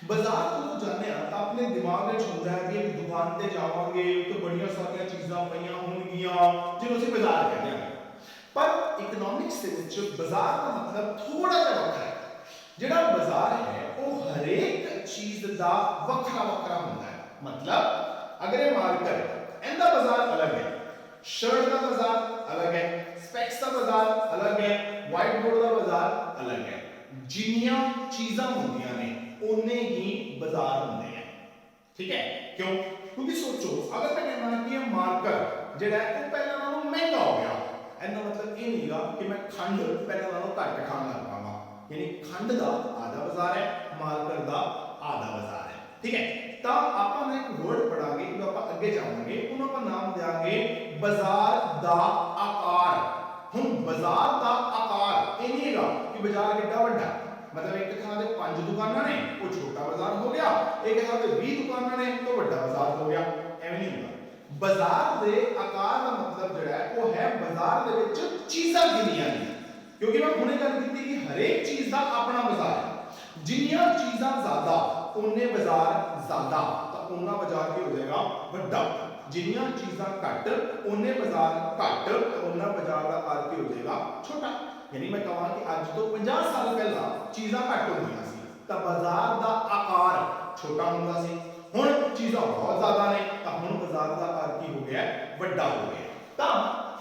बाजार ਜਦੋਂ ਜਾਂਦੇ ਆ ਤਾਂ ਆਪਣੇ ਦਿਮਾਗ ਵਿੱਚ ਹੁੰਦਾ ਹੈ ਕਿ ਇੱਕ ਦੁਕਾਨ ਤੇ ਜਾਵਾਂਗੇ ਤੇ ਬੜੀਆਂ ਸਾਰੀਆਂ ਚੀਜ਼ਾਂ ਪਈਆਂ ਹੋਣਗੀਆਂ ਜਿਹਨੂੰ ਅਸੀਂ ਬਾਜ਼ਾਰ ਕਹਿੰਦੇ ਆ। ਪਰ ਇਕਨੋਮਿਕਸ ਦੇ ਵਿੱਚ ਬਾਜ਼ਾਰ ਦਾ ਮਤਲਬ ਥੋੜਾ ਜਿਹਾ ਵੱਖਰਾ ਹੈ। ਜਿਹੜਾ ਬਾਜ਼ਾਰ ਹੈ ਉਹ ਹਰੇਕ ਚੀਜ਼ ਦਾ ਵੱਖਰਾ ਵੱਖਰਾ ਹੁੰਦਾ ਹੈ। मतलब अगर ये मार्कर ਇਹਦਾ ਬਾਜ਼ਾਰ ਅਲੱਗ ਹੈ, शर्ट का बाजार अलग है, स्पेक्स का बाजार अलग है, व्हाइट बोर्ड का बाजार अलग है। जिन्नियां चीज़ां होंदियां ने उन्ने ही बाजार होंदे हैं। ठीक है क्यों क्योंकि सोचो अगर मैं कहना कि ये मार्कर जेड़ा है वो पहले नालों महंगा हो गया, ਇਹਦਾ मतलब ये नहींगा कि मैं खंड पहले नालों घट खान लग पावां, यानी खंड का आधा बाजार है, मार्कर का आधा बाजार है। ठीक है ਤਾਂ ਆਪਾਂ ਨੇ ਇੱਕ ਵਰਡ ਪੜਾਂਗੇ ਜਦੋਂ ਆਪਾਂ ਅੱਗੇ ਜਾਵਾਂਗੇ ਉਹਨੂੰ ਆਪਾਂ ਨਾਮ ਦੇਾਂਗੇ ਬਾਜ਼ਾਰ ਦਾ ਆਕਾਰ। ਹੁਣ ਬਾਜ਼ਾਰ ਦਾ ਆਕਾਰ ਇਹ ਨਹੀਂ ਹੈਗਾ ਕਿ ਬਾਜ਼ਾਰ ਕਿੱਡਾ ਵੱਡਾ, मतलब एक ਥਾਂ ਤੇ 5 ਦੁਕਾਨਾਂ ਨੇ ਉਹ ਛੋਟਾ ਬਾਜ਼ਾਰ ਹੋ ਗਿਆ, ਇੱਕ ਥਾਂ ਤੇ 20 ਦੁਕਾਨਾਂ ਨੇ ਤਾਂ ਵੱਡਾ ਬਾਜ਼ਾਰ ਹੋ ਗਿਆ, ਐਵੇਂ ਨਹੀਂ ਹੁੰਦਾ। ਬਾਜ਼ਾਰ ਦੇ ਆਕਾਰ ਦਾ ਮਤਲਬ ਜਿਹੜਾ ਹੈ ਉਹ ਹੈ ਬਾਜ਼ਾਰ ਦੇ ਵਿੱਚ ਚੀਜ਼ਾਂ ਕਿੰਨੀਆਂ ਨੇ, ਕਿਉਂਕਿ ਮੈਂ ਹੁਣੇ ਗੱਲ ਕੀਤੀ ਕਿ ਹਰੇਕ ਚੀਜ਼ ਦਾ ਆਪਣਾ ਬਾਜ਼ਾਰ ਹੈ। ਜਿੰਨੀਆਂ ਚੀਜ਼ਾਂ ਜ਼ਿਆਦਾ ਉਹਨੇ ਬਾਜ਼ਾਰ ਜ਼ਿਆਦਾ ਤਾਂ ਉਹਨਾਂ ਬਾਜ਼ਾਰ ਕੀ ਹੋ ਜਾਏਗਾ ਵੱਡਾ, ਜਿੰਨੀਆਂ ਚੀਜ਼ਾਂ ਘੱਟ ਉਹਨੇ ਬਾਜ਼ਾਰ ਘੱਟ ਉਹਨਾਂ ਬਾਜ਼ਾਰ ਦਾ ਆਕਾਰ ਕੀ ਹੋ ਜਾਏਗਾ ਛੋਟਾ। यानी मैं कहूँ कि आज तो 50 साल पहला चीज़ां घट होंदियां सी तो बाजार का आकार छोटा होंदा सी, हुण चीज़ां बहुत ज़्यादा ने तो हुण बाजार का आकार की हो गया वड्डा हो गया। तो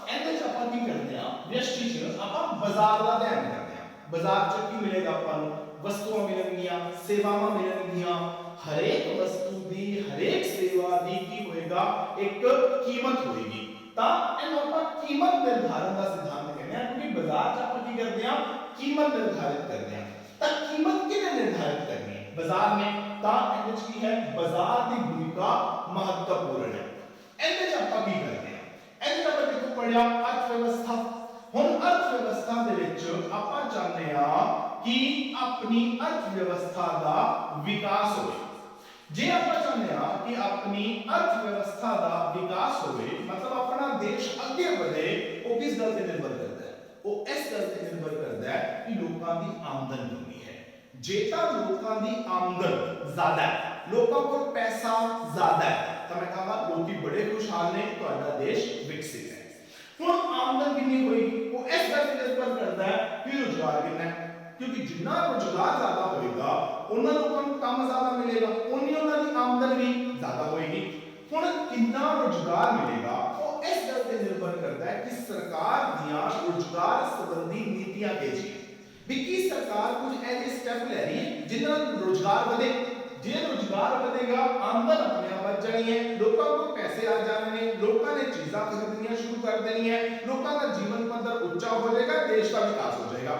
ਇਹਦੇ ਚ ਆਪਾਂ ਕੀ ਕਰਦੇ ਆ व्यष्टि ਚ ਆਪਾਂ बाजार ਦਾ ਧਿਆਨ ਕਰਦੇ ਆ। बाजार ਚ ਕੀ ਮਿਲੇਗਾ ਆਪਾਂ ਨੂੰ, ਵਸਤੂਆਂ ਮਿਲਣਗੀਆਂ, ਸੇਵਾਵਾਂ ਮਿਲਣਗੀਆਂ, ਹਰੇਕ ਵਸਤੂ ਦੀ ਹਰੇਕ ਸੇਵਾ ਦੀ ਕੀ ਹੋਏਗਾ ਇੱਕ ਕੀਮਤ ਹੋਏਗੀ। ਤਾਂ ਇਹਨੂੰ ਆਪਾਂ ਕੀਮਤ ਨਿਰਧਾਰਨ ਦਾ ਸਿਧਾਂਤ ਕਹਿੰਦੇ ਆ, ਕਿਉਂਕਿ ਬਾਜ਼ਾਰ ਚ ਆਪਾਂ ਕੀ ਕਰਦੇ ਆ ਕੀਮਤ ਨਿਰਧਾਰਿਤ ਕਰਦੇ ਆ। ਤਾਂ ਕੀਮਤ ਕਿਹਨੇ ਨਿਰਧਾਰਿਤ ਕਰਨੀ ਹੈ ਬਾਜ਼ਾਰ ਨੇ, ਤਾਂ ਇਹਦੇ ਵਿੱਚ ਕੀ ਹੈ ਬਾਜ਼ਾਰ ਦੀ ਭੂਮਿਕਾ ਮਹੱਤਵਪੂਰਨ ਹੈ। ਇਹਦੇ ਚ ਆਪਾਂ ਕੀ ਕਰਦੇ ਆ, ਇਹਦੇ ਚ ਆਪਾਂ ਦੇਖੋ ਪੜਿਆ ਅਰਥਵਿਵਸਥਾ। ਹੁਣ ਅਰਥਵਿਵਸਥਾ ਦੇ ਵਿੱਚ ਆਪਾਂ ਚਾਹੁੰਦੇ ਆ ਕਿ ਆਪਣੀ ਅਰਥਵਿਵਸਥਾ ਦਾ ਵਿਕਾਸ ਹੋਵੇ। जे आप चाहते हैं कि अपनी अर्थव्यवस्था का विकास होवे, मतलब अपना देश आगे बढ़े, वो किस गल पे निर्भर करता है, वो इस गल पे निर्भर करता है कि लोगों की आमदन कितनी है। जेता लोगों की आमदन ज्यादा है, लोगों को पैसा ज्यादा है, तो मैं कहूंगा लोग बड़े खुशहाल ने, तो देश विकसित है। हुण आमदन कितनी होगी वो इस गल पे निर्भर करता है कि रोजगार कितना है, क्योंकि जितना रोजगार ज्यादा होएगा उन्ना लोगों को काम ज्यादा मिलेगा, उन्नी उन्ना दी आमदन भी ज्यादा होएगी। हुण कितना रोजगार मिलेगा वो इस गल पे निर्भर करता है कि सरकार दियां रोजगार संबंधी नीतियां केजी भी की सरकार कुछ ऐसे स्टेप ले रही है जिन्ना रोजगार बढ़े। जे रोजगार बढ़ेगा आमदन अपने आप बढ़ जानी है, लोगों को पैसे आ जाने हैं, लोगों ने चीज़ां खरीदनियां शुरू कर देनी है, लोगों का जीवन स्तर ऊंचा हो जाएगा, देश का विकास हो जाएगा।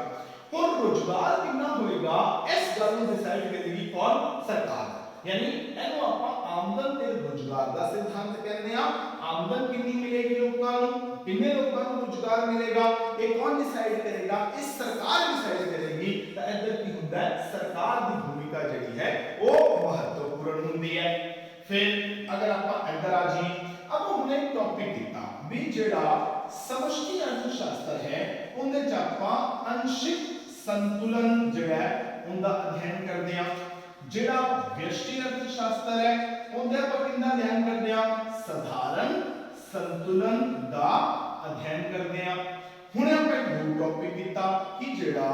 और रोजगार कितना होएगा इस गल ਨੂੰ डिसाइड करेगी कौन, सरकार। यानी ਇਹਨੂੰ ਆਪਾਂ ਆਮਦਨ ਤੇ ਰੋਜ਼ਗਾਰ ਦਾ ਸਿਧਾਂਤ ਕਹਿੰਦੇ ਆ। ਆਮਦਨ ਕਿੰਨੀ ਮਿਲੇਗੀ ਲੋਕਾਂ ਨੂੰ, ਕਿੰਨੇ ਲੋਕਾਂ ਨੂੰ ਰੋਜ਼ਗਾਰ ਮਿਲੇਗਾ, ਇਹ ਕੌਣ ਡਿਸਾਈਡ ਕਰੇਗਾ, ਇਹ ਸਰਕਾਰ ਡਿਸਾਈਡ ਕਰੇਗੀ। ਤਾਂ ਇੱਧਰ ਕੀ ਹੁੰਦਾ ਹੈ ਸਰਕਾਰ ਦੀ ਭੂਮਿਕਾ ਜਿਹੜੀ ਹੈ ਉਹ ਮਹੱਤਵਪੂਰਨ ਹੁੰਦੀ ਹੈ। ਫਿਰ ਅਗਰ ਆਪਾਂ ਇੱਧਰ ਆ ਜੀ अब हमने टॉपिक दिता भी जेड़ा समष्टि अर्थशास्त्र है उनदे च आपां अंशिक संतुलन जेड़ा है उनदा अध्ययन करदे आ। जेड़ा व्यष्टि अर्थशास्त्र है उनदे आपां किंदा अध्ययन करदे आ साधारण संतुलन दा अध्ययन करते हैं। हुणे ਆਪਾਂ एक ਹੋਰ टॉपिक ਕੀਤਾ कि जेड़ा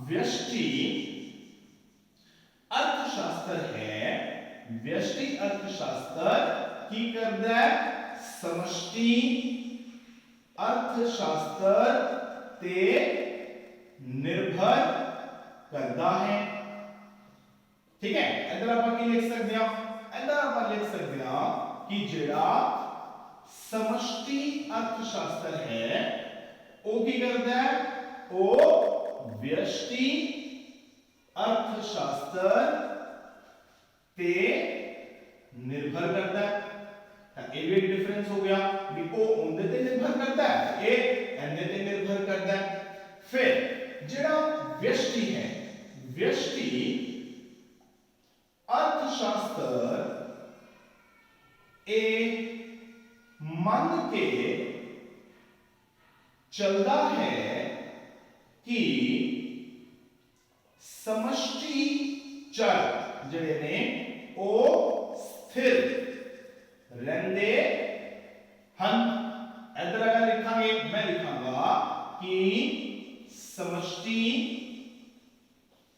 व्यष्टि अर्थशास्त्र है, व्यष्टि अर्थशास्त्र की करदा है समष्टि अर्थशास्त्र ते निर्भर करता है। ठीक है, इधर आप की लिख सकते हैं, इधर आप लिख सकते हैं कि जेड़ा समष्टि अर्थशास्त्र है वो की करता है, वो व्यष्टि अर्थशास्त्र ते निर्भर करता है। ये भी एक डिफरेंस हो गया कि वो उनदे ते निर्भर करता है, ये इनदे ते निर्भर करता है। फिर जेड़ा व्यष्टि है, व्यष्टि अर्थशास्त्र ए मन के चलता है कि समष्टि चर जेड़े ने ओ स्थिर रहंदे हन। इधर अगर लिखांगे, मैं लिखांगा कि समष्टि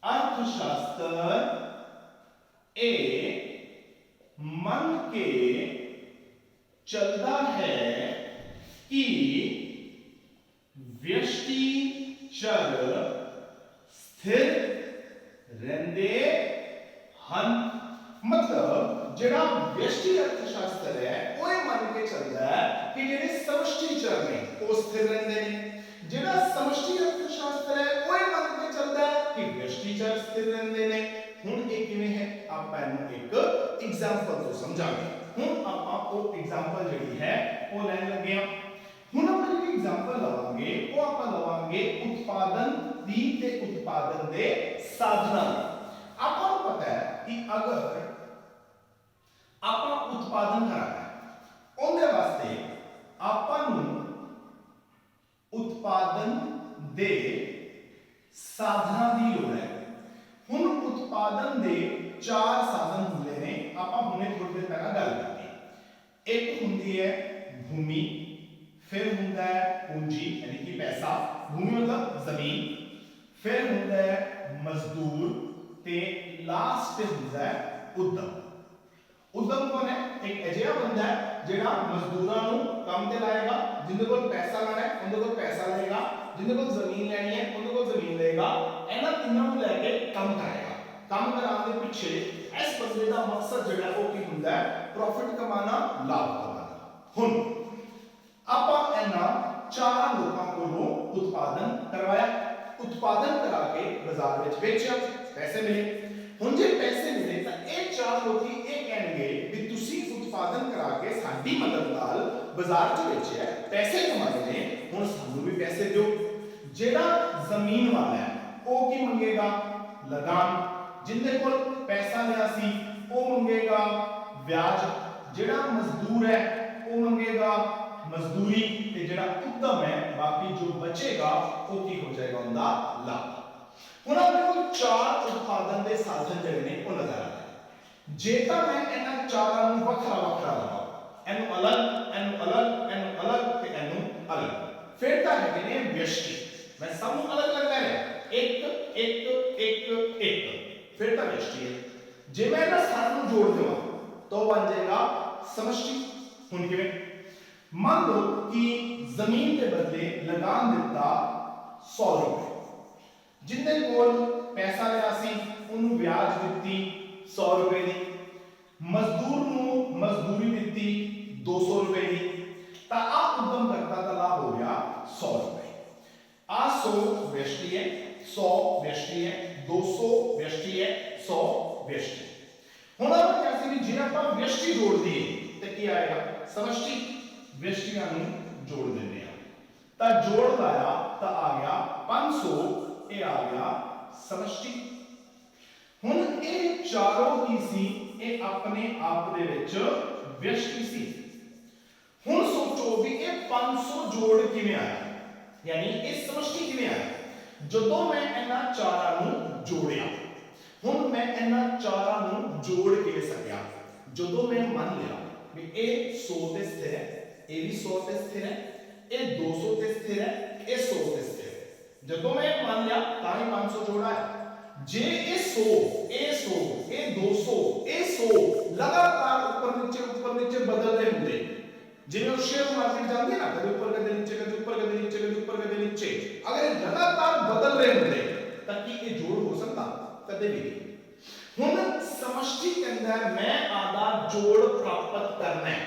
अर्थशास्त्र ए मन के चलता है कि व्यष्टि चर स्थिर रहंदे हन। मतलब जेड़ा व्यष्टि अर्थशास्त्र है वो ये मान के चलता है कि जेड़े समष्टि चर ने वो स्थिर रहंदे ने। जेड़ा समष्टि अर्थशास्त्र है वो ये मान के चलता है कि व्यष्टि चर स्थिर रहंदे ने। हुण एक किवें है, आपां इहनूं एक एग्जांपल तो समझांगे। हुण आपां वो एग्जांपल जेड़ी है वो लैण लगे हां। हुण आपां जेड़ी एग्जांपल लवांगे वो आपां लवांगे उत्पादन दी ते उत्पादन दे साधनां। आपां नूं पता है कि अगर आपां उत्पादन कराना है उहदे वास्ते आपां नूं उत्पादन दे साधनां दी लोड़ है। हुण उत्पादन दे चार साधन हुंदे ने, आपां हुणे थोड़ी देर पहला गल कीती। एक हुंदी है भूमि, फिर हुंदा है पूंजी यानी कि पैसा, भूमि मतलब जमीन, फिर हुंदा है मजदूर ते लास्ट हुंदा है उद्यम। उद्यम कौन है? एक अजिहा बंदा है जेड़ा मजदूरां नूं काम ते लाएगा, जिंदे कोल पैसा लाना है उनदे कोल पैसा लेगा, जिंदे कोल जमीन लेनी है उनदे कोल जमीन लेगा। इन्हां तीनों नूं लेके काम करेगा। काम कराने दे पीछे इस बंदे दा मकसद जेड़ा वो की हुंदा है, प्रॉफिट कमाना, लाभ कमाना। हुण आपां इन्हां चार लोकां कोलों उत्पादन करवाया, उत्पादन करा के बाजार विच बेचिया, पैसे मिले। हुण जे पैसे मिले तां ये चार लोकी ये कहणगे भी तुसीं उत्पादन करा के साडी मदद नाल बाजार च बेचिया, पैसे कमाए ने, हुण सानू भी पैसे दिओ। जेड़ा जमीन वाला है वो की मंगेगा? लगान। जिंदे कोल पैसा लिया सी वो मंगेगा ब्याज। जेड़ा मजदूर है वो मंगेगा मजदूरी, ते जेड़ा उद्यम है बाकी जो बचेगा वो की हो जाएगा उनका लाभ। हुण अपने कोल चार उत्पादन दे साधन जेड़े ने वो नजर आ रहे। जे तां मैं इन्हां चारां नूं वखरा वखरा लगा, इनू अलग, इनू अलग, इनू अलग ते इनू अलग, फिर तां हैगे ने व्यष्टि। मैं सब नूं अलग अलग ले रहा, एक एक एक एक, फिर तां व्यष्टि है। जे मैं इन्हां सारां नूं जोड़ देवां तो बन जाएगा समष्टि। हुण किवें? मान लो कि जमीन के बदले लगान दिता 100 रुपए, जिंदे कोल पैसा लिया सी उन्होंने ब्याज दिती 100 रुपए दी, मजदूर नूं मजदूरी दिती 200 रुपए दी, तां आ उद्यम करता दा लाभ हो गया 100 रुपए। आ 100 व्यष्टि है, 100 व्यष्टि है, 200 व्यष्टि है, 100 व्यष्टि। हुण आपां क्या सी जे आपां व्यष्टि जोड़ दिए ते की आएगा? समष्टि। व्यष्टियां नूं जोड़ दिंदे आ तां जोड़ लाया तां आ गया 500, ये आ गया समष्टि। हुण ये चारों की सी, ये अपने आप दे विच व्यष्टि सी। हुण सोचो भी ये 500 जोड़ किवें आया, यानी ये समष्टि किवें आया? जदों मैं इन्हां चारां नूं जोड़िया, हुण मैं इन्हां चारां नूं जोड़ के सकिया, जदों मैं मान लिया भी ये 100 ते स्थिर है, ਇਹ ਵੀ 100 ਤੇ ਸਥਿਰ ਹੈ, ਇਹ 200 ਤੇ ਸਥਿਰ ਹੈ, ਇਹ 100 ਤੇ ਸਥਿਰ ਹੈ। ਜਦੋਂ ਮੈਂ ਮੰਨ ਲਿਆ ਤਾਂ ਹੀ 500 ਜੋੜਾ ਹੈ। ਜੇ ਇਹ 100 ਇਹ 200 ਇਹ 100 ਲਗਾਤਾਰ ਉੱਪਰ ਨੀਚੇ ਬਦਲ ਰਹੇ ਹੁੰਦੇ, ਜਿਵੇਂ ਉਹ ਸ਼ੇਅਰ ਮਾਰਕੀਟ ਜਾਂਦੀ ਹੈ ਨਾ, ਕਦੇ ਉੱਪਰ ਕਦੇ ਨੀਚੇ, ਕਦੇ ਉੱਪਰ ਕਦੇ ਨੀਚੇ, ਕਦੇ ਉੱਪਰ ਕਦੇ ਨੀਚੇ, ਅਗਰ ਇਹ ਲਗਾਤਾਰ ਬਦਲ ਰਹੇ ਹੁੰਦੇ ਤਾਂ ਕੀ ਇਹ ਜੋੜ ਹੋ ਸਕਦਾ? ਕਦੇ ਵੀ ਨਹੀਂ। ਹੁਣ ਸਮਸ਼ਟੀ ਕਹਿੰਦਾ ਹੈ ਮੈਂ ਆਦਾ ਜੋੜ ਪ੍ਰਾਪਤ ਕਰਨਾ ਹੈ।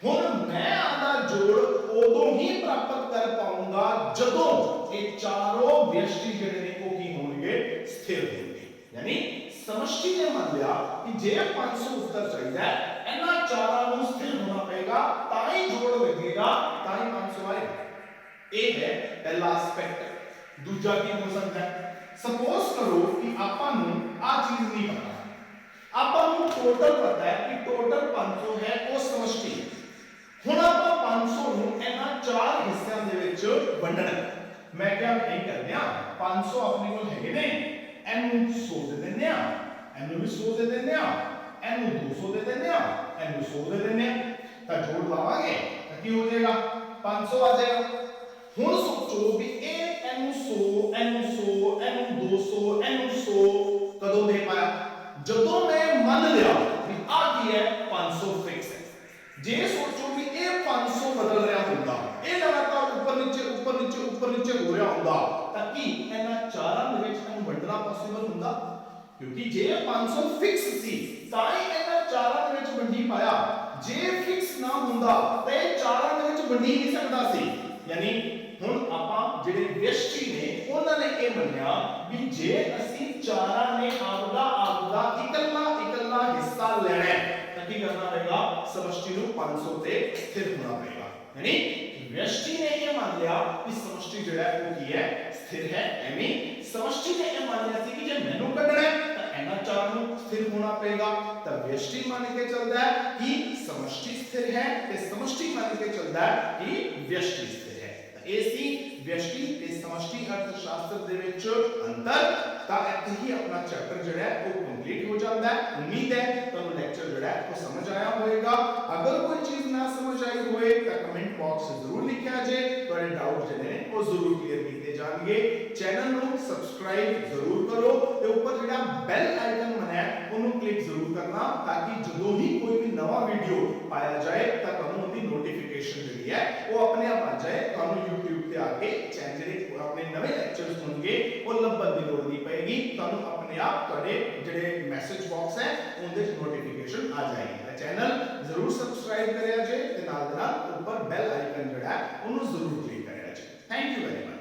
ਹੁਣ ਮੈਂ ਆਦਾ ਜੋੜ ਉਦੋਂ ਹੀ ਪ੍ਰਾਪਤ ਕਰ ਪਾਉਂਗਾ ਜਦੋਂ ਇਹ ਚਾਰੋਂ ਵਿਅਸ਼ਟੀ ਜਿਹੜੇ ਨੇ ਉਹ ਕੀ ਹੋਣਗੇ? ਸਥਿਰ ਹੋਣਗੇ। ਯਾਨੀ ਸਮਸ਼ਟੀ ਨੇ ਮੰਨ ਲਿਆ ਕਿ ਜੇ 500 ਉੱਤਰ ਚਾਹੀਦਾ ਹੈ, ਇਹਨਾਂ ਚਾਰਾਂ ਨੂੰ ਸਥਿਰ ਹੋਣਾ ਪਏਗਾ, ਤਾਂ ਹੀ ਜੋੜ ਲੱਗੇਗਾ, ਤਾਂ ਹੀ 500 ਆਏਗਾ। ਇਹ ਹੈ ਪਹਿਲਾ ਐਸਪੈਕਟ। ਦੂਜਾ ਕੀ ਹੋ ਸਕਦਾ ਹੈ? ਸਪੋਜ਼ ਕਰੋ ਕਿ ਆਪਾਂ ਨੂੰ ਆ ਚੀਜ਼ ਨਹੀਂ ਪਤਾ, ਆਪਾਂ ਨੂੰ ਟੋਟਲ ਪਤਾ ਹੈ ਕਿ ਟੋਟਲ 500 ਹੈ, ਉਹ ਸਮਸ਼ਟੀ। ਹੁਣ ਆਪਾਂ 500 ਨੂੰ ਇਹਨਾਂ ਚਾਰ ਹਿੱਸਿਆਂ ਦੇ ਵਿੱਚ ਵੰਡਣਾ। ਮੈਂ ਕਿਹਾ ਨਹੀਂ ਕਰਦੇ ਆ, 500 ਆਪਣੇ ਕੋਲ ਹੈਗੇ ਨੇ, ਇਹਨੂੰ 100 ਦੇ ਦਿੰਦੇ ਆ, ਇਹਨੂੰ ਵੀ 100 ਦੇ ਦਿੰਦੇ ਆ, ਇਹਨੂੰ 200 ਦੇ ਦਿੰਦੇ ਆ, ਇਹਨੂੰ 100 ਦੇ ਦਿੰਦੇ ਆ, ਤਾਂ ਜੋੜ ਲਾਵਾਂਗੇ ਤਾਂ ਕੀ ਹੋ ਜਾਏਗਾ? 500 ਆ ਜਾਏਗਾ। ਹੁਣ ਸੋਚੋ ਵੀ ਇਹ ਇਹਨੂੰ 100 ਇਹਨੂੰ 100 ਇਹਨੂੰ 200 ਇਹਨੂੰ 100 ਕਦੋਂ ਦੇ ਪਾਇਆ? ਜਦੋਂ ਮੈਂ ਮੰਨ ਲਿਆ ਵੀ ਆ ਕੀ ਹੈ? 500 ਫਿਕਸ ਹੈ। ਜੇ ਸੋਚੋ ਵੀ ਇਹ 500 ਬਦਲ ਰਿਹਾ ਹੁੰਦਾ, ਇਹ ਲਗਾਤਾਰ ਉੱਪਰ ਨੀਚੇ ਹੋ ਰਿਹਾ ਹੁੰਦਾ, ਤਾਂ ਕੀ ਇਹਨਾਂ ਚਾਰਾਂ ਦੇ ਵਿੱਚ ਇਹਨੂੰ ਵੰਡਣਾ ਪੋਸੀਬਲ ਹੁੰਦਾ? ਕਿਉਂਕਿ ਜੇ 500 ਫਿਕਸ ਸੀ ਤਾਂ ਹੀ ਇਹਨਾਂ ਚਾਰਾਂ ਦੇ ਵਿੱਚ ਵੰਡੀ ਪਾਇਆ। ਜੇ ਫਿਕਸ ਨਾ ਹੁੰਦਾ ਤਾਂ ਇਹ ਚਾਰਾਂ ਦੇ ਵਿੱਚ ਵੰਡੀ ਨਹੀਂ ਸਕਦਾ ਸੀ। ਯਾਨੀ ਹੁਣ ਆਪਾਂ ਜਿਹੜੇ ਵਿਅਸ਼ਟੀ ਨੇ ਉਹਨਾਂ ਨੇ ਇਹ ਮੰਨਿਆ ਵੀ ਜੇ ਅਸੀਂ ਚਾਰਾਂ ਨੇ ਆਪਦਾ ਇਕੱਲਾ ਹਿੱਸਾ ਲੈਣਾ ਹੈ ਤਾਂ ਕੀ ਕਰਨਾ ਪਏਗਾ? ਸਮਸ਼ਟੀ ਨੂੰ 500 ਤੇ ਸਥਿਰ ਹੋਣਾ ਪਏਗਾ। यानी व्यष्टि ने ये मान लिया कि समष्टि जो है वो की है स्थिर है। यानी समष्टि ने ये मान लिया कि जब मैनू कटना है तो एना चार नु स्थिर होना पड़ेगा। तब व्यष्टि मान के चलता है कि समष्टि स्थिर है, ते समष्टि मान के चलता है कि व्यष्टि स्थिर है। ऐसी व्यष्टि ते समष्टि अर्थशास्त्र दे विच अंतर ਤਾਂ ਇੱਥੇ ਹੀ ਆਪਣਾ ਚੈਪਟਰ ਜਿਹੜਾ ਹੈ ਉਹ ਕੰਪਲੀਟ ਹੋ ਜਾਂਦਾ ਹੈ। ਉਮੀਦ ਹੈ ਤੁਹਾਨੂੰ ਲੈਕਚਰ ਜਿਹੜਾ ਹੈ ਉਹ ਸਮਝ ਆਇਆ ਹੋਵੇਗਾ। ਅਗਰ ਕੋਈ ਚੀਜ਼ ਨਾ ਸਮਝ ਆਈ ਹੋਵੇ ਤਾਂ ਕਮੈਂਟ ਬਾਕਸ 'ਚ ਜ਼ਰੂਰ ਲਿਖਿਆ ਜੇ, ਤੁਹਾਡੇ ਡਾਊਟ ਜਿਹੜੇ ਨੇ ਉਹ ਜ਼ਰੂਰ ਕਲੀਅਰ ਕੀਤੇ ਜਾਣਗੇ। ਚੈਨਲ ਨੂੰ ਸਬਸਕ੍ਰਾਈਬ ਜ਼ਰੂਰ ਕਰੋ ਤੇ ਉੱਪਰ ਜਿਹੜਾ ਬੈਲ ਆਈਕਨ ਬਣਿਆ ਹੈ ਉਹਨੂੰ ਕਲਿੱਕ ਜ਼ਰੂਰ ਕਰਨਾ ਤਾਂ ਕਿ ਜਦੋਂ ਹੀ ਕੋਈ ਵੀ ਨਵਾਂ ਵੀਡੀਓ ਪਾਇਆ ਜਾਏ ਤਾਂ ਤੁਹਾਨੂੰ ਉਹਦੀ ਨੋਟੀਫਿਕੇਸ਼ਨ ਜਿਹੜੀ ਹੈ ਉਹ ਆਪਣੇ ਆਪ ਆ ਜਾਏ। ਤੁਹਾਨੂੰ YouTube ਤੇ ਆ ਕੇ ਚੈਨਲ ਜਿਹੜੇ ਆਪਣੇ ਨਵੇਂ ਲੈਕਚਰਸ ਹੋਣਗੇ ਉਹ ਲੱਭਣ ਦੀ ਲੋੜ ਨਹੀਂ ਪਏਗੀ। ਤੁਹਾਨੂੰ ਆਪਣੇ ਆਪ ਤੁਹਾਡੇ ਜਿਹੜੇ ਮੈਸੇਜ ਬਾਕਸ ਹੈ ਉਹਦੇ 'ਚ ਨੋਟੀਫਿਕੇਸ਼ਨ ਆ ਜਾਏਗੀ। ਤਾਂ ਚੈਨਲ ਜ਼ਰੂਰ ਸਬਸਕ੍ਰਾਈਬ ਕਰਿਆ ਜੇ ਤੇ ਨਾਲ ਦੇ ਨਾਲ ਉੱਪਰ ਬੈਲ ਆਈਕਨ ਜਿਹੜਾ ਹੈ ਉਹਨੂੰ ਜ਼ਰੂਰ ਕਲਿੱਕ ਕਰਿਆ ਜੇ। Thank you very much.